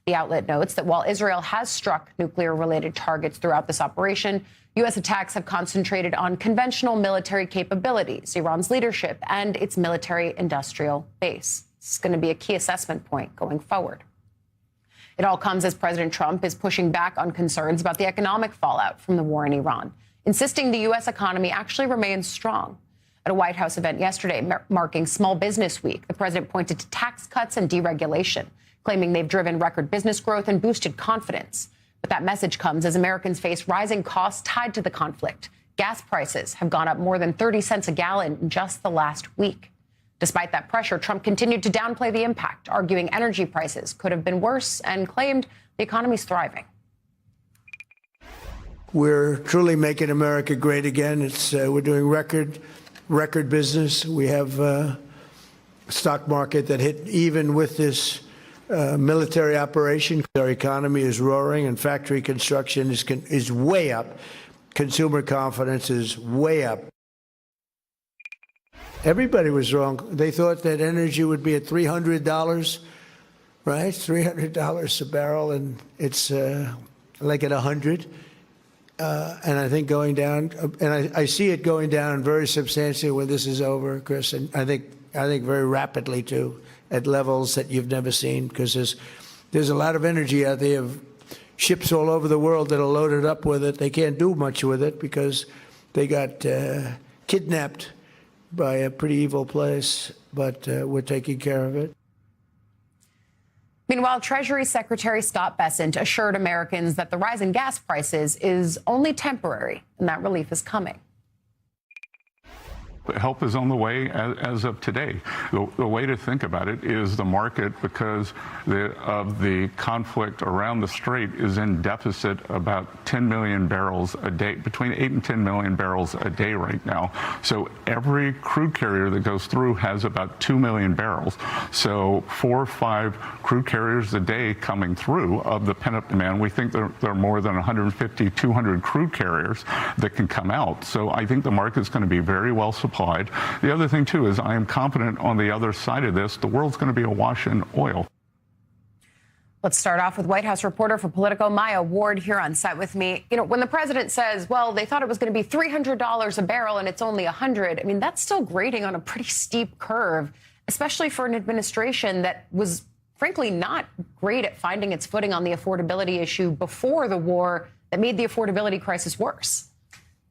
The outlet notes that while Israel has struck nuclear-related targets throughout this operation, U.S. attacks have concentrated on conventional military capabilities, Iran's leadership, and its military-industrial base. This is going to be a key assessment point going forward. It all comes as President Trump is pushing back on concerns about the economic fallout from the war in Iran, insisting the U.S. economy actually remains strong. At a White House event yesterday marking Small Business Week, the president pointed to tax cuts and deregulation, claiming they've driven record business growth and boosted confidence. But that message comes as Americans face rising costs tied to the conflict. Gas prices have gone up more than 30 cents a gallon in just the last week. Despite that pressure, Trump continued to downplay the impact, arguing energy prices could have been worse and claimed the economy's thriving. We're truly making America great again. We're doing record business. We have a stock market that hit even with this military operation. Our economy is roaring, and factory construction is way up. Consumer confidence is way up. Everybody was wrong. They thought that energy would be at $300, right? $300 a barrel, and it's like at 100. And I think going down, and I see it going down very substantially when this is over, Chris. And I think very rapidly too, at levels that you've never seen, because there's a lot of energy out there of ships all over the world that are loaded up with it. They can't do much with it because they got kidnapped by a pretty evil place, but we're taking care of it. Meanwhile, Treasury Secretary Scott Bessent assured Americans that the rise in gas prices is only temporary and that relief is coming. Help is on the way as of today. The way to think about it is the market, because of the conflict around the strait, is in deficit about 10 million barrels a day, between 8 and 10 million barrels a day right now. So every crude carrier that goes through has about 2 million barrels. So 4 or 5 crude carriers a day coming through of the pent-up demand. We think there are more than 150, 200 crude carriers that can come out. So I think the market is going to be very well supplied. The other thing, too, is I am confident on the other side of this, the world's going to be awash in oil. Let's start off with White House reporter for Politico, Maya Ward, here on site with me. You know, when the president says, well, they thought it was going to be $300 a barrel and it's only $100, I mean, that's still grading on a pretty steep curve, especially for an administration that was, frankly, not great at finding its footing on the affordability issue before the war that made the affordability crisis worse.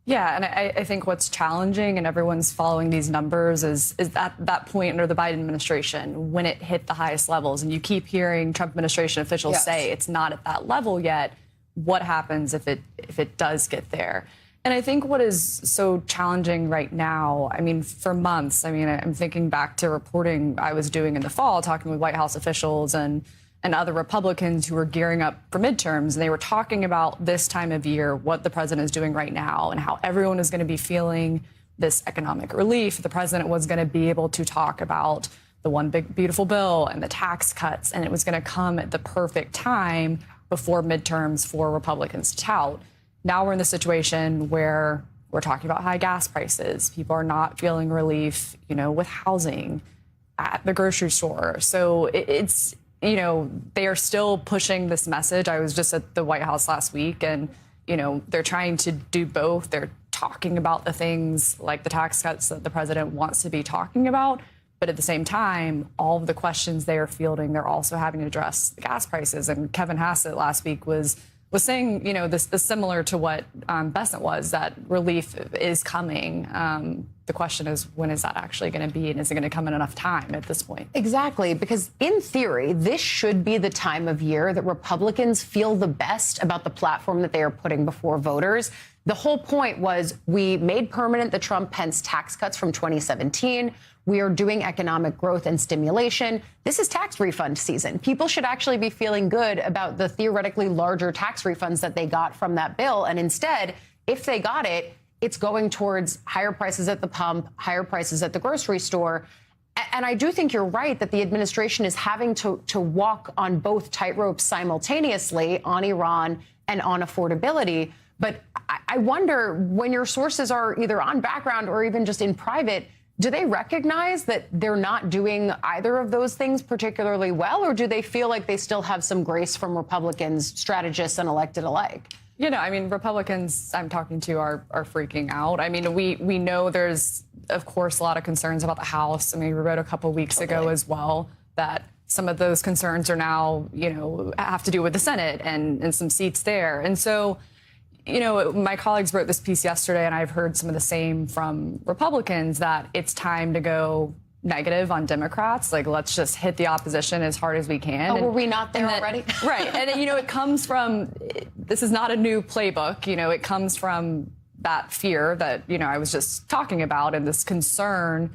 Yeah, and I think what's challenging, and everyone's following these numbers, is at that point under the Biden administration when it hit the highest levels. And you keep hearing Trump administration officials say it's not at that level yet. What happens if it does get there? And I think what is so challenging right now, I mean, for months, I mean, I'm thinking back to reporting I was doing in the fall, talking with White House officials and other Republicans who were gearing up for midterms. And they were talking about this time of year, what the president is doing right now, and how everyone is going to be feeling this economic relief. The president was going to be able to talk about the one big beautiful bill and the tax cuts, and it was going to come at the perfect time before midterms for Republicans to tout. Now we're in the situation where we're talking about high gas prices. People are not feeling relief, you know, with housing, at the grocery store. So it's, you know, they are still pushing this message. I was just at the White House last week, and, you know, they're trying to do both. They're talking about the things like the tax cuts that the president wants to be talking about. But at the same time, all of the questions they are fielding, they're also having to address the gas prices. And Kevin Hassett last week was saying, you know, this is similar to what Bessent was, that relief is coming. The question is, when is that actually going to be, and is it going to come in enough time at this point? Exactly, because in theory, this should be the time of year that Republicans feel the best about the platform that they are putting before voters. The whole point was we made permanent the Trump-Pence tax cuts from 2017. We are doing economic growth and stimulation. This is tax refund season. People should actually be feeling good about the theoretically larger tax refunds that they got from that bill. And instead, if they got it, it's going towards higher prices at the pump, higher prices at the grocery store. And I do think you're right that the administration is having to walk on both tightropes simultaneously, on Iran and on affordability. But I wonder, when your sources are either on background or even just in private, do they recognize that they're not doing either of those things particularly well, or do they feel like they still have some grace from Republicans, strategists, and elected alike? You know, I mean, Republicans I'm talking to are freaking out. I mean, we know there's, of course, a lot of concerns about the House. I mean, we wrote a couple weeks ago as well that some of those concerns are now, have to do with the Senate and some seats there. And so, my colleagues wrote this piece yesterday, and I've heard some of the same from Republicans, that it's time to go negative on Democrats. Like, let's just hit the opposition as hard as we can. Oh, were we not there already? Right. And, it comes from, this is not a new playbook. It comes from that fear that, I was just talking about, and this concern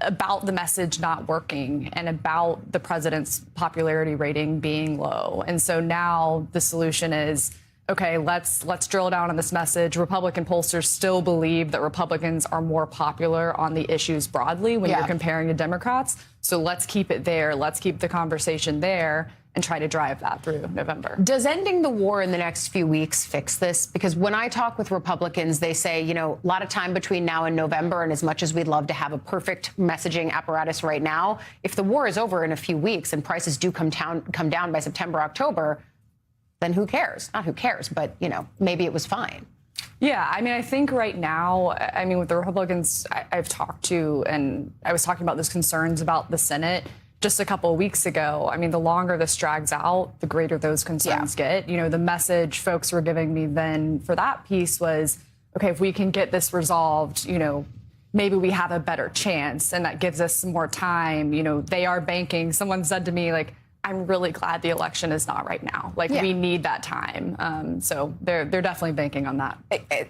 about the message not working and about the president's popularity rating being low. And so now the solution is, okay, let's drill down on this message. Republican pollsters still believe that Republicans are more popular on the issues broadly when you're comparing to Democrats. So let's keep it there. Let's keep the conversation there and try to drive that through November. Does ending the war in the next few weeks fix this? Because when I talk with Republicans, they say, a lot of time between now and November, and as much as we'd love to have a perfect messaging apparatus right now, if the war is over in a few weeks and prices do come down by September, October, then who cares? Not who cares, but, maybe it was fine. Yeah, I think right now, with the Republicans I've talked to, and I was talking about those concerns about the Senate just a couple of weeks ago. The longer this drags out, the greater those concerns get. The message folks were giving me then for that piece was, okay, if we can get this resolved, maybe we have a better chance, and that gives us some more time. They are banking. Someone said to me, like, I'm really glad the election is not right now. We need that time. So they're definitely banking on that.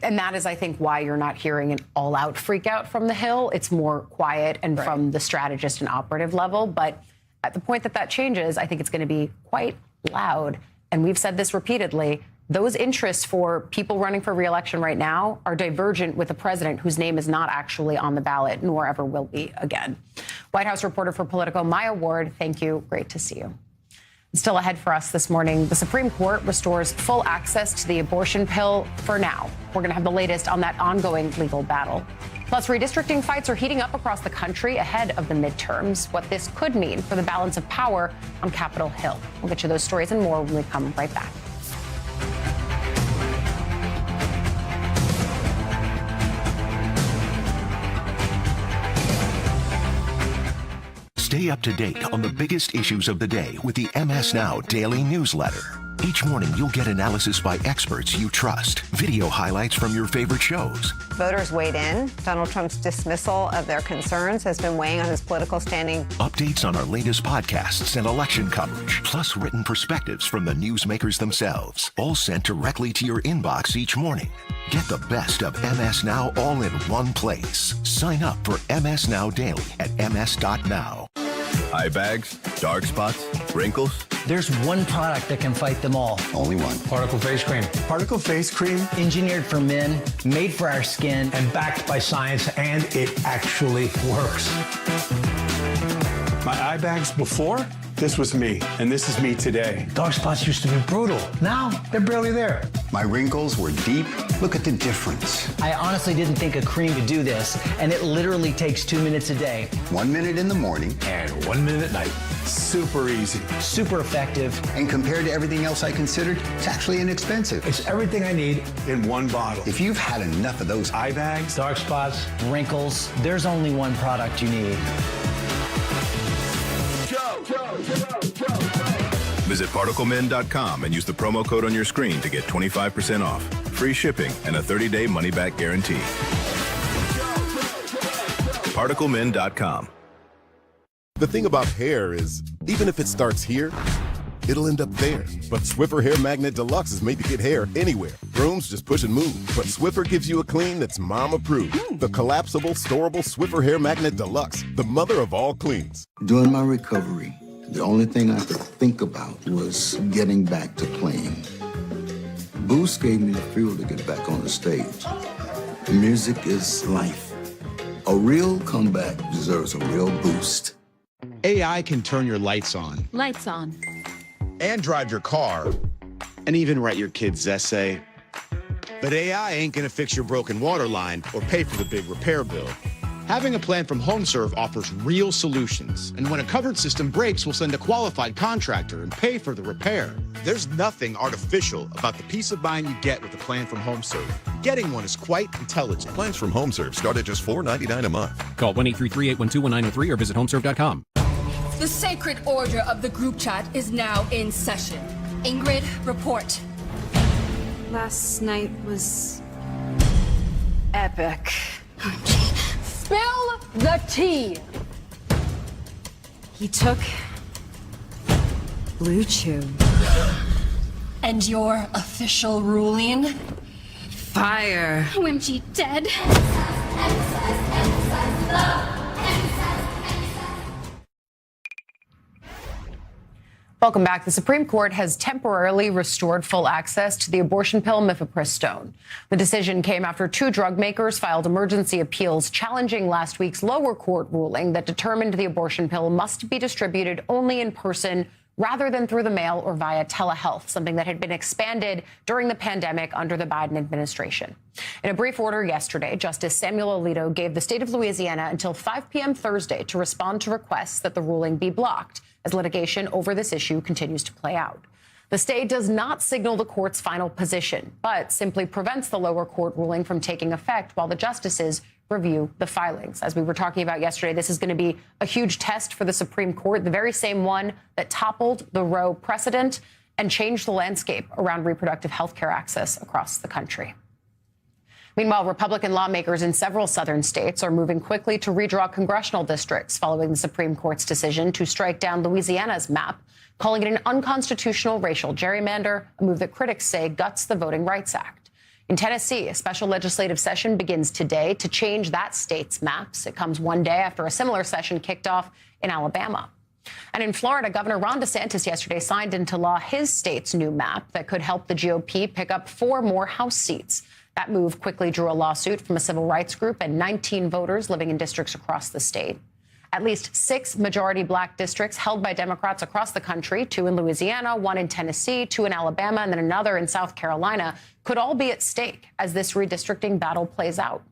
And that is, I think, why you're not hearing an all-out freak out from the Hill. It's more quiet and from the strategist and operative level. But at the point that changes, I think it's going to be quite loud. And we've said this repeatedly. Those interests for people running for re-election right now are divergent with a president whose name is not actually on the ballot, nor ever will be again. White House reporter for Politico, Maya Ward, thank you. Great to see you. Still ahead for us this morning, the Supreme Court restores full access to the abortion pill for now. We're going to have the latest on that ongoing legal battle. Plus, redistricting fights are heating up across the country ahead of the midterms. What this could mean for the balance of power on Capitol Hill. We'll get you those stories and more when we come right back. Stay up to date on the biggest issues of the day with the MS Now Daily Newsletter. Each morning, you'll get analysis by experts you trust, video highlights from your favorite shows. Voters weighed in. Donald Trump's dismissal of their concerns has been weighing on his political standing. Updates on our latest podcasts and election coverage, plus written perspectives from the newsmakers themselves, all sent directly to your inbox each morning. Get the best of MS Now all in one place. Sign up for MS Now Daily at ms.now. Eye bags, dark spots, wrinkles. There's one product that can fight them all. Only one. Particle Face Cream. Particle Face Cream? Engineered for men, made for our skin, and backed by science, and it actually works. My eye bags before, this was me, and this is me today. Dark spots used to be brutal. Now, they're barely there. My wrinkles were deep. Look at the difference. I honestly didn't think a cream could do this, and it literally takes 2 minutes a day. 1 minute in the morning. And 1 minute at night. Super easy. Super effective. And compared to everything else I considered, it's actually inexpensive. It's everything I need in one bottle. If you've had enough of those eye bags, dark spots, wrinkles, there's only one product you need. Visit ParticleMen.com and use the promo code on your screen to get 25% off, free shipping, and a 30-day money-back guarantee. ParticleMen.com. The thing about hair is, even if it starts here, it'll end up there. But Swiffer Hair Magnet Deluxe is made to get hair anywhere. Brooms just push and move. But Swiffer gives you a clean that's mom-approved. The collapsible, storable Swiffer Hair Magnet Deluxe, the mother of all cleans. During my recovery, the only thing I could think about was getting back to playing. Boost gave me the fuel to get back on the stage. Music is life. A real comeback deserves a real boost. AI can turn your lights on. Lights on. And drive your car. And even write your kid's essay. But AI ain't gonna fix your broken water line or pay for the big repair bill. Having a plan from HomeServe offers real solutions. And when a covered system breaks, we'll send a qualified contractor and pay for the repair. There's nothing artificial about the peace of mind you get with a plan from HomeServe. Getting one is quite intelligent. Plans from HomeServe start at just $4.99 a month. Call 1-833-812-1903 or visit homeserve.com. The sacred order of the group chat is now in session. Ingrid, report. Last night was epic. Spill the tea. He took Blue Chew. And your official ruling? Fire. OMG, dead. Welcome back. The Supreme Court has temporarily restored full access to the abortion pill mifepristone. The decision came after 2 drug makers filed emergency appeals challenging last week's lower court ruling that determined the abortion pill must be distributed only in person rather than through the mail or via telehealth, something that had been expanded during the pandemic under the Biden administration. In a brief order yesterday, Justice Samuel Alito gave the state of Louisiana until 5 p.m. Thursday to respond to requests that the ruling be blocked as litigation over this issue continues to play out. The stay does not signal the court's final position, but simply prevents the lower court ruling from taking effect while the justices review the filings. As we were talking about yesterday, this is going to be a huge test for the Supreme Court, the very same one that toppled the Roe precedent and changed the landscape around reproductive health care access across the country. Meanwhile, Republican lawmakers in several southern states are moving quickly to redraw congressional districts following the Supreme Court's decision to strike down Louisiana's map, calling it an unconstitutional racial gerrymander, a move that critics say guts the Voting Rights Act. In Tennessee, a special legislative session begins today to change that state's maps. It comes one day after a similar session kicked off in Alabama. And in Florida, Governor Ron DeSantis yesterday signed into law his state's new map that could help the GOP pick up 4 more House seats. That move quickly drew a lawsuit from a civil rights group and 19 voters living in districts across the state. At least 6 majority black districts held by Democrats across the country, 2 in Louisiana, 1 in Tennessee, 2 in Alabama, and then another in South Carolina, could all be at stake as this redistricting battle plays out.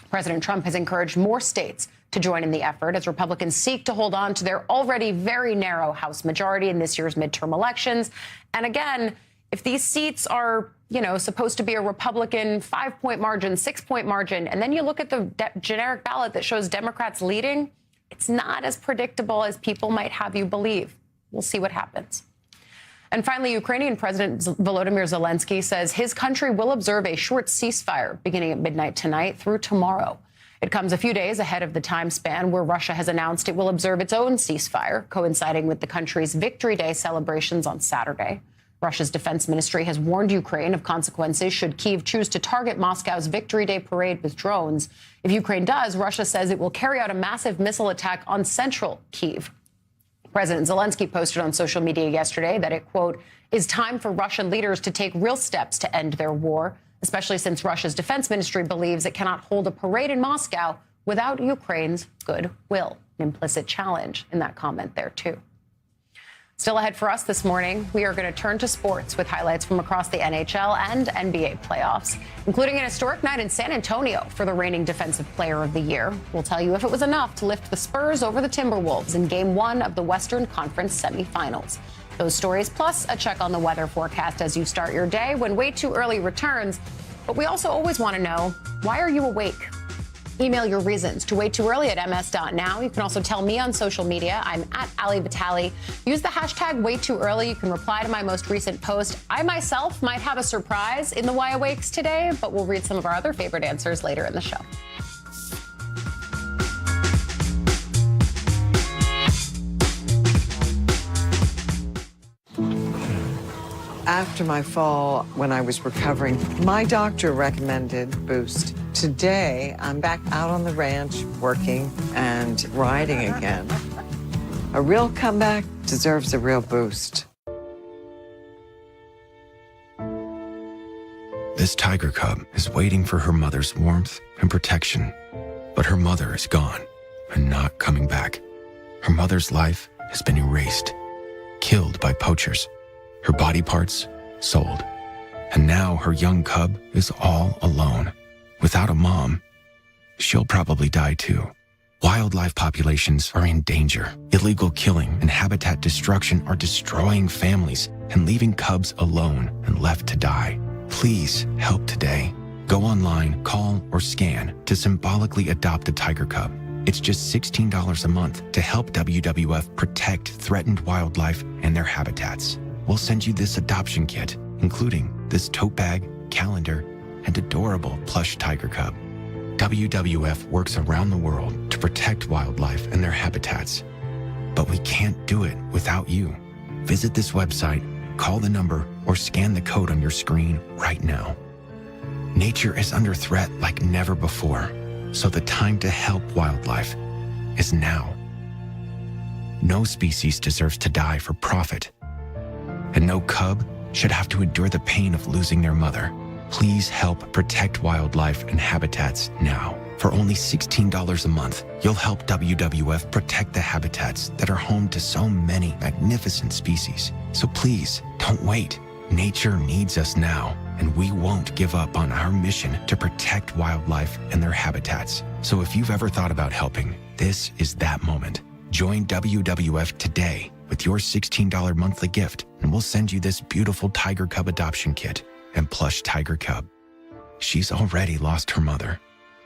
President Trump has encouraged more states to join in the effort as Republicans seek to hold on to their already very narrow House majority in this year's midterm elections. And again, if these seats are, supposed to be a Republican 5-point margin, 6-point margin, and then you look at the generic ballot that shows Democrats leading, it's not as predictable as people might have you believe. We'll see what happens. And finally, Ukrainian President Volodymyr Zelensky says his country will observe a short ceasefire beginning at midnight tonight through tomorrow. It comes a few days ahead of the time span where Russia has announced it will observe its own ceasefire, coinciding with the country's Victory Day celebrations on Saturday. Russia's defense ministry has warned Ukraine of consequences should Kyiv choose to target Moscow's Victory Day parade with drones. If Ukraine does, Russia says it will carry out a massive missile attack on central Kyiv. President Zelensky posted on social media yesterday that it, quote, is time for Russian leaders to take real steps to end their war, especially since Russia's defense ministry believes it cannot hold a parade in Moscow without Ukraine's goodwill. An implicit challenge in that comment there, too. Still ahead for us this morning, we are going to turn to sports with highlights from across the NHL and NBA playoffs, including an historic night in San Antonio for the reigning Defensive Player of the Year. We'll tell you if it was enough to lift the Spurs over the Timberwolves in Game 1 of the Western Conference semifinals. Those stories, plus a check on the weather forecast as you start your day when Way Too Early returns. But we also always want to know, why are you awake? Email your reasons to waytooearly@ms.now. You can also tell me on social media. I'm at Ali Vitale. Use the hashtag #WayTooEarly. You can reply to my most recent post. I myself might have a surprise in the Why Awakes today, but we'll read some of our other favorite answers later in the show. After my fall, when I was recovering, my doctor recommended Boost. Today, I'm back out on the ranch, working and riding again. A real comeback deserves a real boost. This tiger cub is waiting for her mother's warmth and protection, but her mother is gone and not coming back. Her mother's life has been erased, killed by poachers, her body parts sold, and now her young cub is all alone. Without a mom, she'll probably die too. Wildlife populations are in danger. Illegal killing and habitat destruction are destroying families and leaving cubs alone and left to die. Please help today. Go online, call, or scan to symbolically adopt a tiger cub. It's just $16 a month to help WWF protect threatened wildlife and their habitats. We'll send you this adoption kit, including this tote bag, calendar, and adorable plush tiger cub. WWF works around the world to protect wildlife and their habitats. But we can't do it without you. Visit this website, call the number, or scan the code on your screen right now. Nature is under threat like never before, so the time to help wildlife is now. No species deserves to die for profit, and no cub should have to endure the pain of losing their mother. Please help protect wildlife and habitats now. For only $16 a month, you'll help WWF protect the habitats that are home to so many magnificent species. So please, don't wait. Nature needs us now, and we won't give up on our mission to protect wildlife and their habitats. So if you've ever thought about helping, this is that moment. Join WWF today with your $16 monthly gift, and we'll send you this beautiful tiger cub adoption kit and plush tiger cub. She's already lost her mother.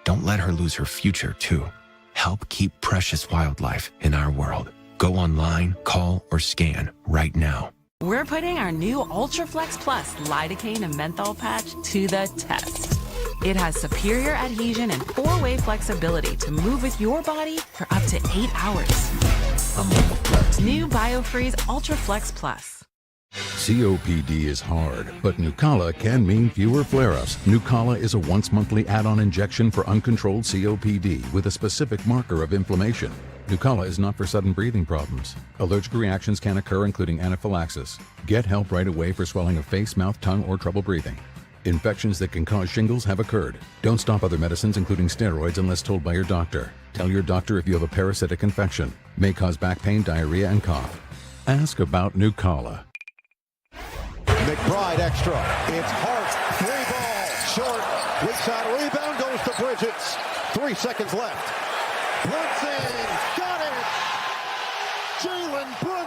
Don't let her lose her future, too. Help keep precious wildlife in our world. Go online, call, or scan right now. We're putting our new UltraFlex Plus lidocaine and menthol patch to the test. It has superior adhesion and 4-way flexibility to move with your body for up to 8 hours. New BioFreeze UltraFlex Plus. COPD is hard, but Nucala can mean fewer flare-ups. Nucala is a once-monthly add-on injection for uncontrolled COPD with a specific marker of inflammation. Nucala is not for sudden breathing problems. Allergic reactions can occur, including anaphylaxis. Get help right away for swelling of face, mouth, tongue, or trouble breathing. Infections that can cause shingles have occurred. Don't stop other medicines, including steroids, unless told by your doctor. Tell your doctor if you have a parasitic infection. May cause back pain, diarrhea, and cough. Ask about Nucala. McBride extra. It's Hart. 3 ball. Short. Weak side rebound goes to Bridges. 3 seconds left. Brunson got it.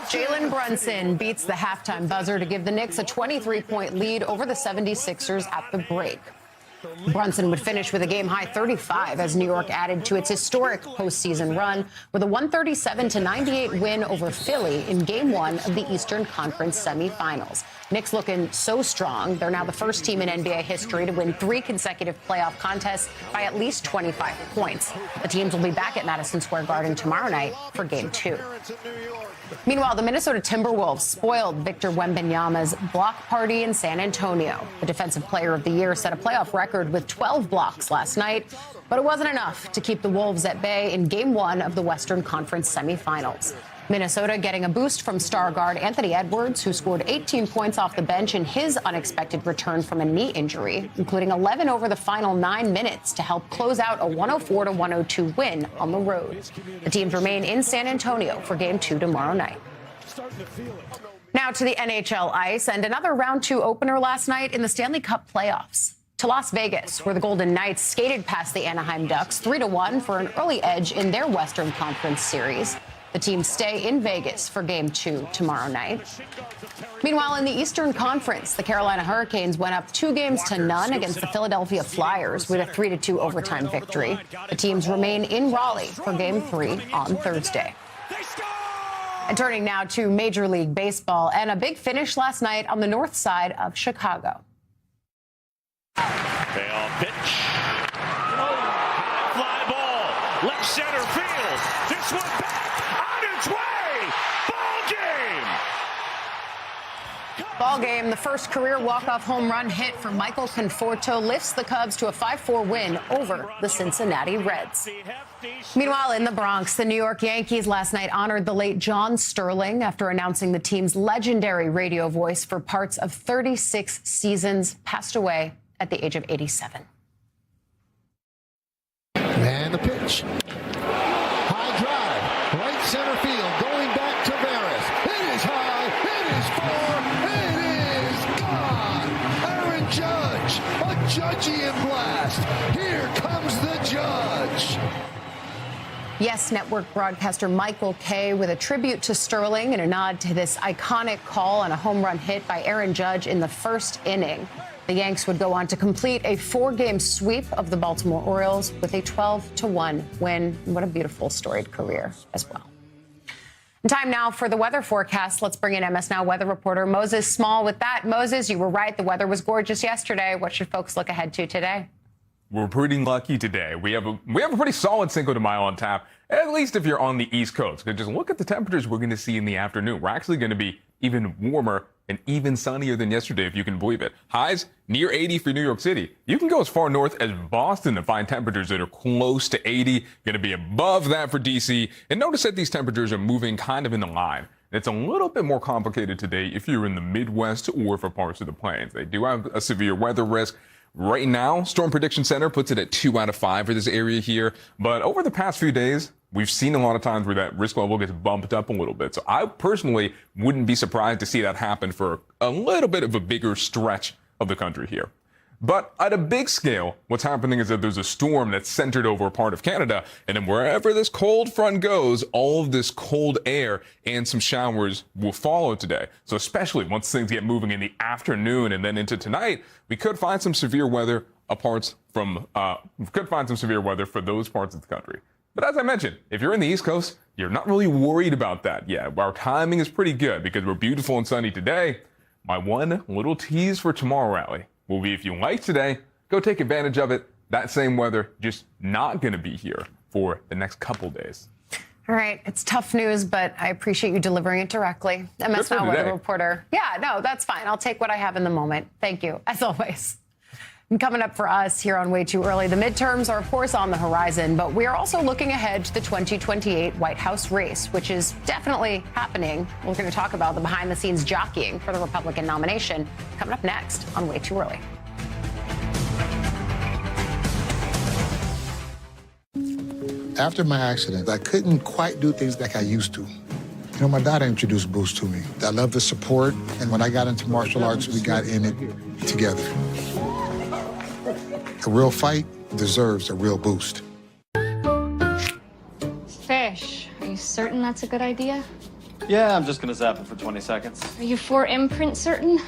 Jalen Brunson beats the halftime buzzer to give the Knicks a 23-point lead over the 76ers at the break. Brunson would finish with a game-high 35 as New York added to its historic postseason run with a 137-98 win over Philly in Game 1 of the Eastern Conference semifinals. Knicks looking so strong. They're now the first team in NBA history to win 3 consecutive playoff contests by at least 25 points. The teams will be back at Madison Square Garden tomorrow night for Game 2. Meanwhile, the Minnesota Timberwolves spoiled Victor Wembanyama's block party in San Antonio. The Defensive Player of the Year set a playoff record with 12 blocks last night, but it wasn't enough to keep the Wolves at bay in Game 1 of the Western Conference semifinals. Minnesota getting a boost from star guard Anthony Edwards, who scored 18 points off the bench in his unexpected return from a knee injury, including 11 over the final 9 minutes to help close out a 104-102 win on the road. The teams remain in San Antonio for Game 2 tomorrow night. Now to the NHL ice and another round 2 opener last night in the Stanley Cup playoffs. To Las Vegas, where the Golden Knights skated past the Anaheim Ducks 3-1 for an early edge in their Western Conference series. The teams stay in Vegas for Game 2 tomorrow night. Meanwhile, in the Eastern Conference, the Carolina Hurricanes went up 2-0 against the Philadelphia Flyers with a 3-2 overtime victory. The teams remain in Raleigh for Game 3 on Thursday. And turning now to Major League Baseball and a big finish last night on the north side of Chicago. Payoff pitch. Fly ball. Left center field. This one back. On its way. Ball game. The first career walk-off home run hit for Michael Conforto lifts the Cubs to a 5-4 win over the Cincinnati Reds. Meanwhile, in the Bronx, the New York Yankees last night honored the late John Sterling after announcing the team's legendary radio voice for parts of 36 seasons passed away at the age of 87. And the pitch. High drive. Right center field. Going back to Veras. It is high. It is far. It is gone. Aaron Judge. A Judgian blast. Here comes the Judge. Yes Network broadcaster Michael Kay with a tribute to Sterling and a nod to this iconic call on a home run hit by Aaron Judge in the first inning. The Yanks would go on to complete a 4-game sweep of the Baltimore Orioles with a 12-1 win. What a beautiful, storied career as well. And time now for the weather forecast. Let's bring in MS Now weather reporter Moses Small with that. Moses, you were right. The weather was gorgeous yesterday. What should folks look ahead to today? We're pretty lucky today. We have a pretty solid Cinco de Mayo on tap, at least if you're on the East Coast. Just look at the temperatures we're going to see in the afternoon. We're actually going to be even warmer and even sunnier than yesterday, if you can believe it. Highs near 80 for New York City. You can go as far north as Boston to find temperatures that are close to 80. Going to be above that for D.C. And notice that these temperatures are moving kind of in a line. It's a little bit more complicated today if you're in the Midwest or for parts of the plains. They do have a severe weather risk. Right now, Storm Prediction Center puts it at 2 out of 5 for this area here. But over the past few days, we've seen a lot of times where that risk level gets bumped up a little bit. So I personally wouldn't be surprised to see that happen for a little bit of a bigger stretch of the country here. But at a big scale, what's happening is that there's a storm that's centered over a part of Canada. And then wherever this cold front goes, all of this cold air and some showers will follow today. So especially once things get moving in the afternoon and then into tonight, we could find some severe weather for those parts of the country. But as I mentioned, if you're in the East Coast, you're not really worried about that yet. Our timing is pretty good because we're beautiful and sunny today. My one little tease for tomorrow, Allie, will be if you like today, go take advantage of it. That same weather just not going to be here for the next couple days. All right. It's tough news, but I appreciate you delivering it directly. MS Now weather reporter. Yeah, no, that's fine. I'll take what I have in the moment. Thank you, as always. And coming up for us here on Way Too Early, the midterms are, of course, on the horizon, but we are also looking ahead to the 2028 White House race, which is definitely happening. We're going to talk about the behind-the-scenes jockeying for the Republican nomination coming up next on Way Too Early. After my accident, I couldn't quite do things like I used to. You know, my dad introduced Boost to me. I love the support, and when I got into martial arts, we got in it together. A real fight deserves a real boost. Fish, are you certain that's a good idea? Yeah, I'm just gonna zap it for 20 seconds. Are you for imprint certain?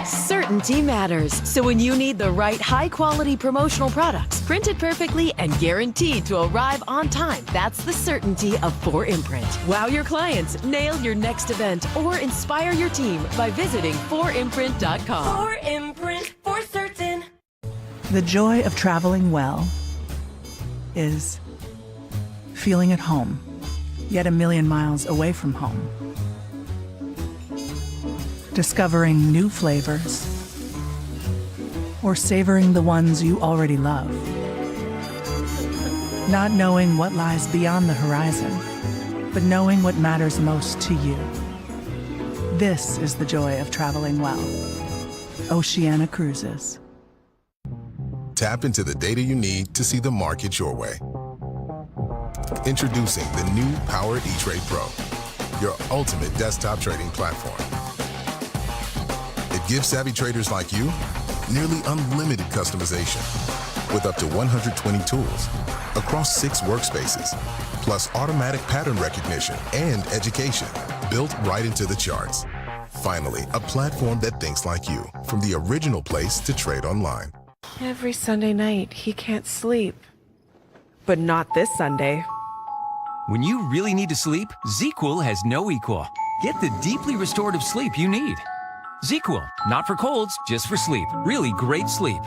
Certainty matters. So when you need the right high-quality promotional products, printed perfectly and guaranteed to arrive on time, that's the certainty of 4imprint. Wow your clients, nail your next event, or inspire your team by visiting 4imprint.com. 4imprint, for certain. The joy of traveling well is feeling at home, yet a million miles away from home. Discovering new flavors, or savoring the ones you already love. Not knowing what lies beyond the horizon, but knowing what matters most to you. This is the joy of traveling well. Oceania Cruises. Tap into the data you need to see the market your way. Introducing the new Power E-Trade Pro, your ultimate desktop trading platform. It gives savvy traders like you nearly unlimited customization with up to 120 tools across 6 workspaces, plus automatic pattern recognition and education built right into the charts. Finally, a platform that thinks like you, from the original place to trade online. Every Sunday night, he can't sleep. But not this Sunday. When you really need to sleep, ZQL has no equal. Get the deeply restorative sleep you need. ZQL, not for colds, just for sleep. Really great sleep.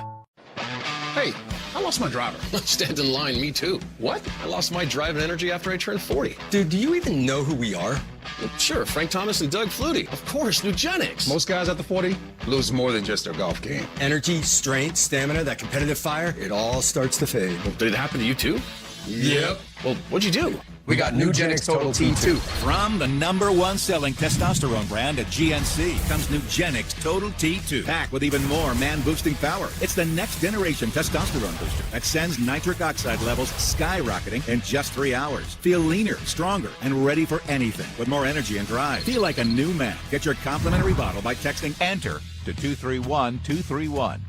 Hey, I lost my driver. Stand in line, me too. What? I lost my drive and energy after I turned 40. Dude, do you even know who we are? Well, sure, Frank Thomas and Doug Flutie. Of course, Nugenics. Most guys at the 40 lose more than just their golf game. Energy, strength, stamina, that competitive fire, it all starts to fade. Well, did it happen to you too? Yep. Well, what'd you do? We got Nugenics Total T2. From the #1 selling testosterone brand at GNC comes Nugenics Total T2. Packed with even more man-boosting power. It's the next generation testosterone booster that sends nitric oxide levels skyrocketing in just 3 hours. Feel leaner, stronger, and ready for anything with more energy and drive. Feel like a new man. Get your complimentary bottle by texting ENTER to 231231.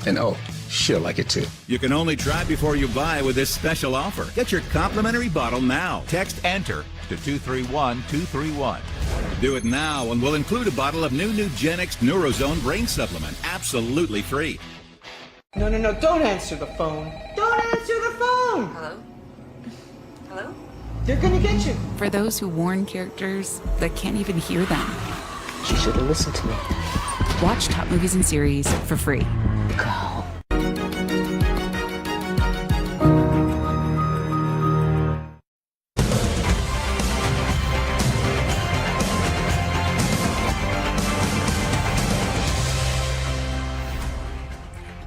And oh, she'll like it too. You can only try before you buy with this special offer. Get your complimentary bottle now. Text ENTER to 231-231. Do it now and we'll include a bottle of new Nugenix Neurozone Brain Supplement. Absolutely free. No, don't answer the phone. Don't answer the phone. Hello? Hello? They're gonna get you. For those who warn characters that can't even hear them, She should have listened to me. watch top movies and series for free. Go.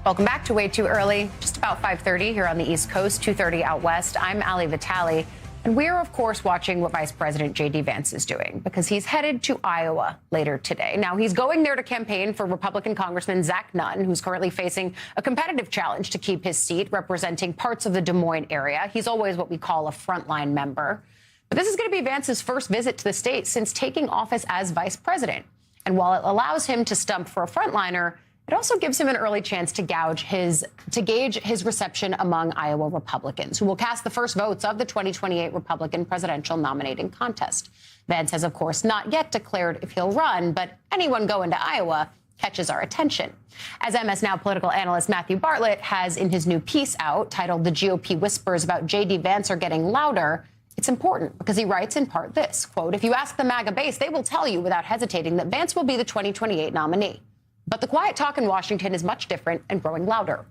Welcome back to Way Too Early. Just about 5:30 here on the East Coast, 2:30 out west. I'm Ali Vitale, and we're, of course, watching what Vice President J.D. Vance is doing because he's headed to Iowa later today. Now, he's going there to campaign for Republican Congressman Zach Nunn, who's currently facing a competitive challenge to keep his seat, representing parts of the Des Moines area. He's always what we call a frontline member. But this is going to be Vance's first visit to the state since taking office as vice president. And while it allows him to stump for a frontliner, it also gives him an early chance to gauge his reception among Iowa Republicans, who will cast the first votes of the 2028 Republican presidential nominating contest. Vance has, of course, not yet declared if he'll run, but anyone going to Iowa catches our attention. As MS Now political analyst Matthew Bartlett has in his new piece out titled "The GOP Whispers About J.D. Vance Are Getting Louder," it's important because he writes in part this, quote, "If you ask the MAGA base, they will tell you without hesitating that Vance will be the 2028 nominee. But the quiet talk in Washington is much different and growing louder.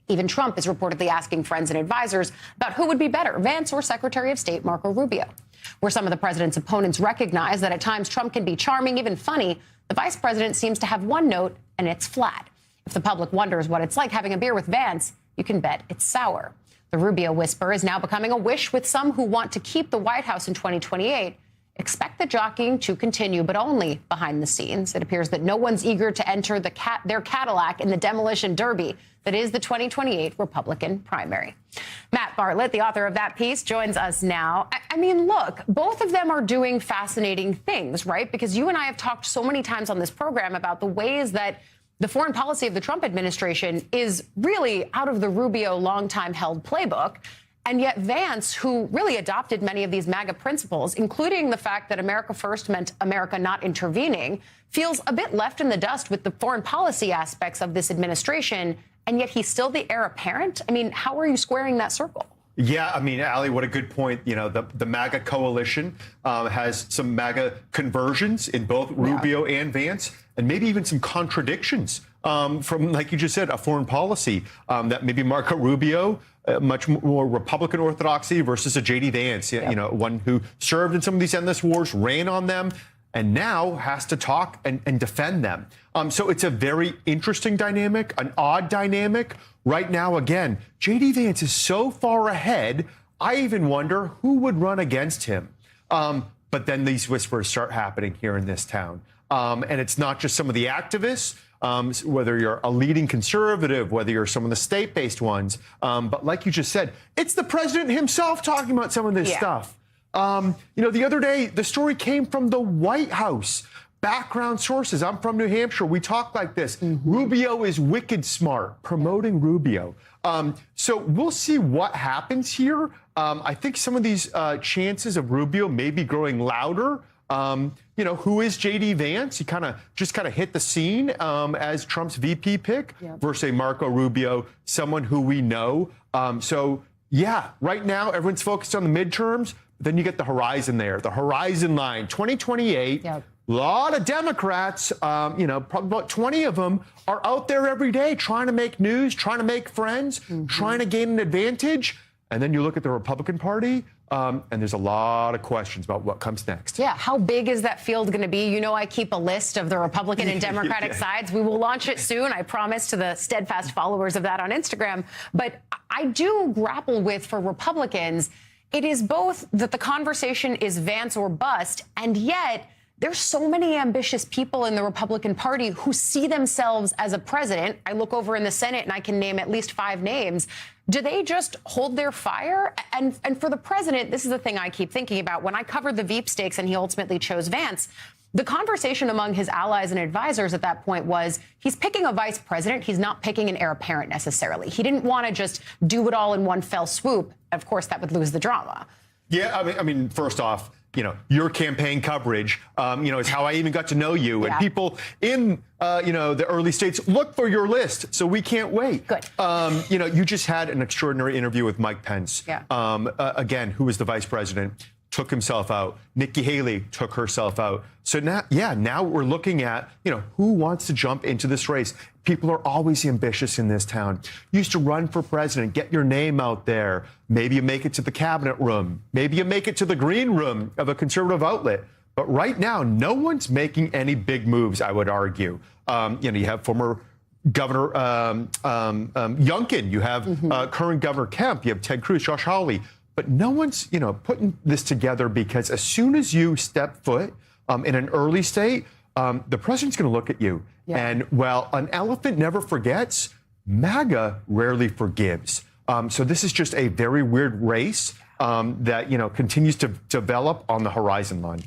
Even Trump is reportedly asking friends and advisors about who would be better, Vance or Secretary of State Marco Rubio. Where some of the president's opponents recognize that at times Trump can be charming, even funny, the vice president seems to have one note, and it's flat. If the public wonders what it's like having a beer with Vance, you can bet it's sour. The Rubio whisper is now becoming a wish with some who want to keep the White House in 2028. Expect the jockeying to continue, but only behind the scenes. It appears that no one's eager to enter their Cadillac in the demolition derby that is the 2028 Republican primary. Matt Bartlett, the author of that piece, joins us now. I mean, look, both of them are doing fascinating things, right? Because you and I have talked so many times on this program about the ways that the foreign policy of the Trump administration is really out of the Rubio long-time held playbook. And yet Vance, who really adopted many of these MAGA principles, including the fact that America first meant America not intervening, feels a bit left in the dust with the foreign policy aspects of this administration. And yet he's still the heir apparent. I mean, how are you squaring that circle? Yeah, I mean, Ali, what a good point. You know, the MAGA coalition has some MAGA conversions in both Rubio and Vance, and maybe even some contradictions from, like you just said, a foreign policy that maybe Marco Rubio, much more Republican orthodoxy versus a J.D. Vance, you know, one who served in some of these endless wars, ran on them, and now has to talk and defend them. So it's a very interesting dynamic, an odd dynamic. Right now, again, J.D. Vance is so far ahead, I even wonder who would run against him. But then these whispers start happening here in this town. And it's not just some of the activists, whether you're a leading conservative, whether you're some of the state-based ones. But like you just said, it's the president himself talking about some of this stuff. You know, the other day, the story came from the White House. Background sources. I'm from New Hampshire. We talk like this. Rubio is wicked smart, promoting Rubio. So we'll see what happens here. I think some of these chances of Rubio maybe growing louder. You know, who is J.D. Vance? He kind of hit the scene as Trump's VP pick versus a Marco Rubio, someone who we know. So, yeah, right now everyone's focused on the midterms. Then you get the horizon there, the horizon line, 2028. A lot of Democrats, you know, probably about 20 of them are out there every day trying to make news, trying to make friends, trying to gain an advantage. And then you look at the Republican Party, and there's a lot of questions about what comes next. Yeah, how big is that field going to be? You know, I keep a list of the Republican and Democratic sides. We will launch it soon, I promise, to the steadfast followers of that on Instagram. But I do grapple with, for Republicans, it is both that the conversation is Vance or bust, and yet there's so many ambitious people in the Republican Party who see themselves as a president. I look over in the Senate and I can name at least 5 names. Do they just hold their fire? And for the president, this is the thing I keep thinking about. When I covered the Veep stakes and he ultimately chose Vance, The conversation among his allies and advisors at that point was he's picking a vice president. He's not picking an heir apparent necessarily. He didn't want to just do it all in one fell swoop. Of course, that would lose the drama. Yeah, I mean, first off, your campaign coverage, is how I even got to know you. And people in, the early states look for your list. So we can't wait. Good. You just had an extraordinary interview with Mike Pence. Again, who was the vice president, took himself out. Nikki Haley took herself out. So now we're looking at, who wants to jump into this race. People are always ambitious in this town. You used to run for president, get your name out there. Maybe you make it to the cabinet room. Maybe you make it to the green room of a conservative outlet. But right now, no one's making any big moves, I would argue. You have former Governor Youngkin. You have current Governor Kemp. You have Ted Cruz, Josh Hawley. But no one's, putting this together because as soon as you step foot in an early state, the president's going to look at you. Yeah. And while an elephant never forgets, MAGA rarely forgives. So this is just a very weird race that, continues to develop on the horizon line.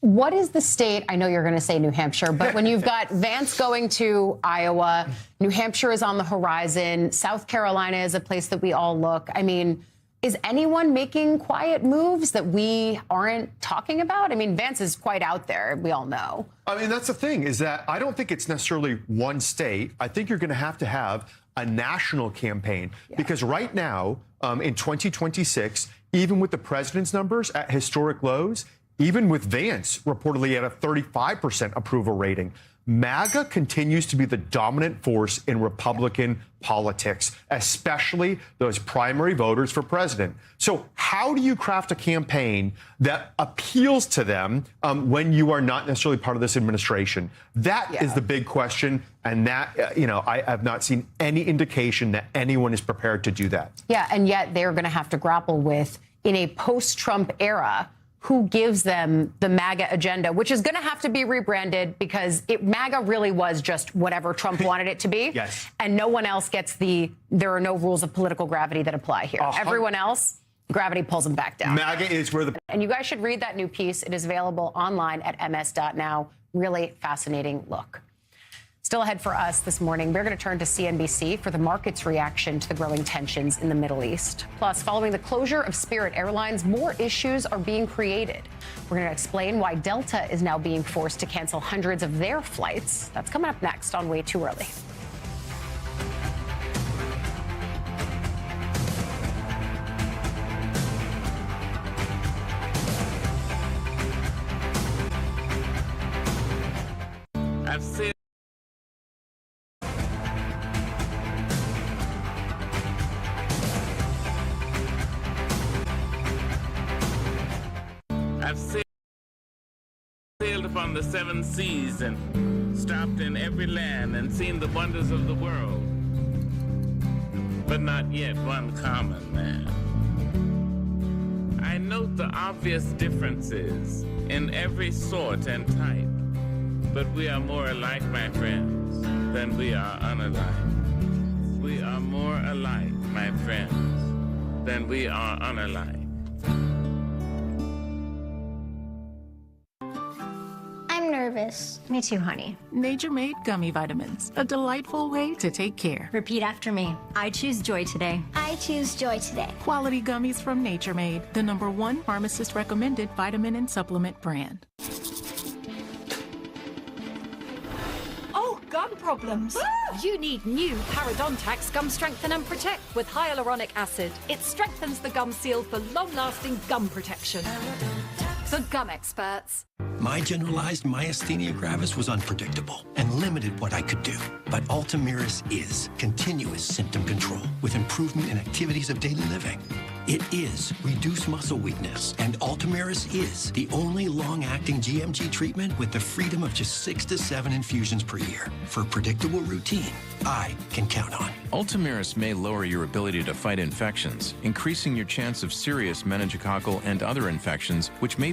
What is the state? I know you're going to say New Hampshire, but when you've got Vance going to Iowa, New Hampshire is on the horizon, South Carolina is a place that we all look. I mean, is anyone making quiet moves that we aren't talking about? I mean, Vance is quite out there. We all know. I mean, that's the thing, is that I don't think it's necessarily one state. I think you're going to have a national campaign because right now, in 2026, even with the president's numbers at historic lows, even with Vance reportedly at a 35% approval rating, MAGA continues to be the dominant force in Republican politics, especially those primary voters for president. So how do you craft a campaign that appeals to them when you are not necessarily part of this administration? That is the big question. And that, I have not seen any indication that anyone is prepared to do that. Yeah, and yet they're going to have to grapple with, in a post-Trump era, who gives them the MAGA agenda, which is going to have to be rebranded because MAGA really was just whatever Trump wanted it to be. Yes. And no one else gets there are no rules of political gravity that apply here. Everyone else, gravity pulls them back down. MAGA is where And you guys should read that new piece. It is available online at ms.now. Really fascinating look. Still ahead for us this morning, we're going to turn to CNBC for the market's reaction to the growing tensions in the Middle East. Plus, following the closure of Spirit Airlines, more issues are being created. We're going to explain why Delta is now being forced to cancel hundreds of their flights. That's coming up next on Way Too Early. I've said sailed upon the 7 seas and stopped in every land and seen the wonders of the world, but not yet one common man. I note the obvious differences in every sort and type, but we are more alike, my friends, than we are unalike. We are more alike, my friends, than we are unalike. I'm nervous. Me too, honey. Nature Made Gummy Vitamins, a delightful way to take care. Repeat after me. I choose joy today. I choose joy today. Quality gummies from Nature Made, the #1 pharmacist recommended vitamin and supplement brand. Gum problems? You need new Parodontax Gum Strengthen and Protect with hyaluronic acid. It strengthens the gum seal for long-lasting gum protection. The gum experts. My generalized myasthenia gravis was unpredictable and limited what I could do. But Ultomiris is continuous symptom control with improvement in activities of daily living. It is reduced muscle weakness, and Ultomiris is the only long-acting GMG treatment with the freedom of just 6 to 7 infusions per year. For a predictable routine, I can count on. Ultomiris may lower your ability to fight infections, increasing your chance of serious meningococcal and other infections, which may be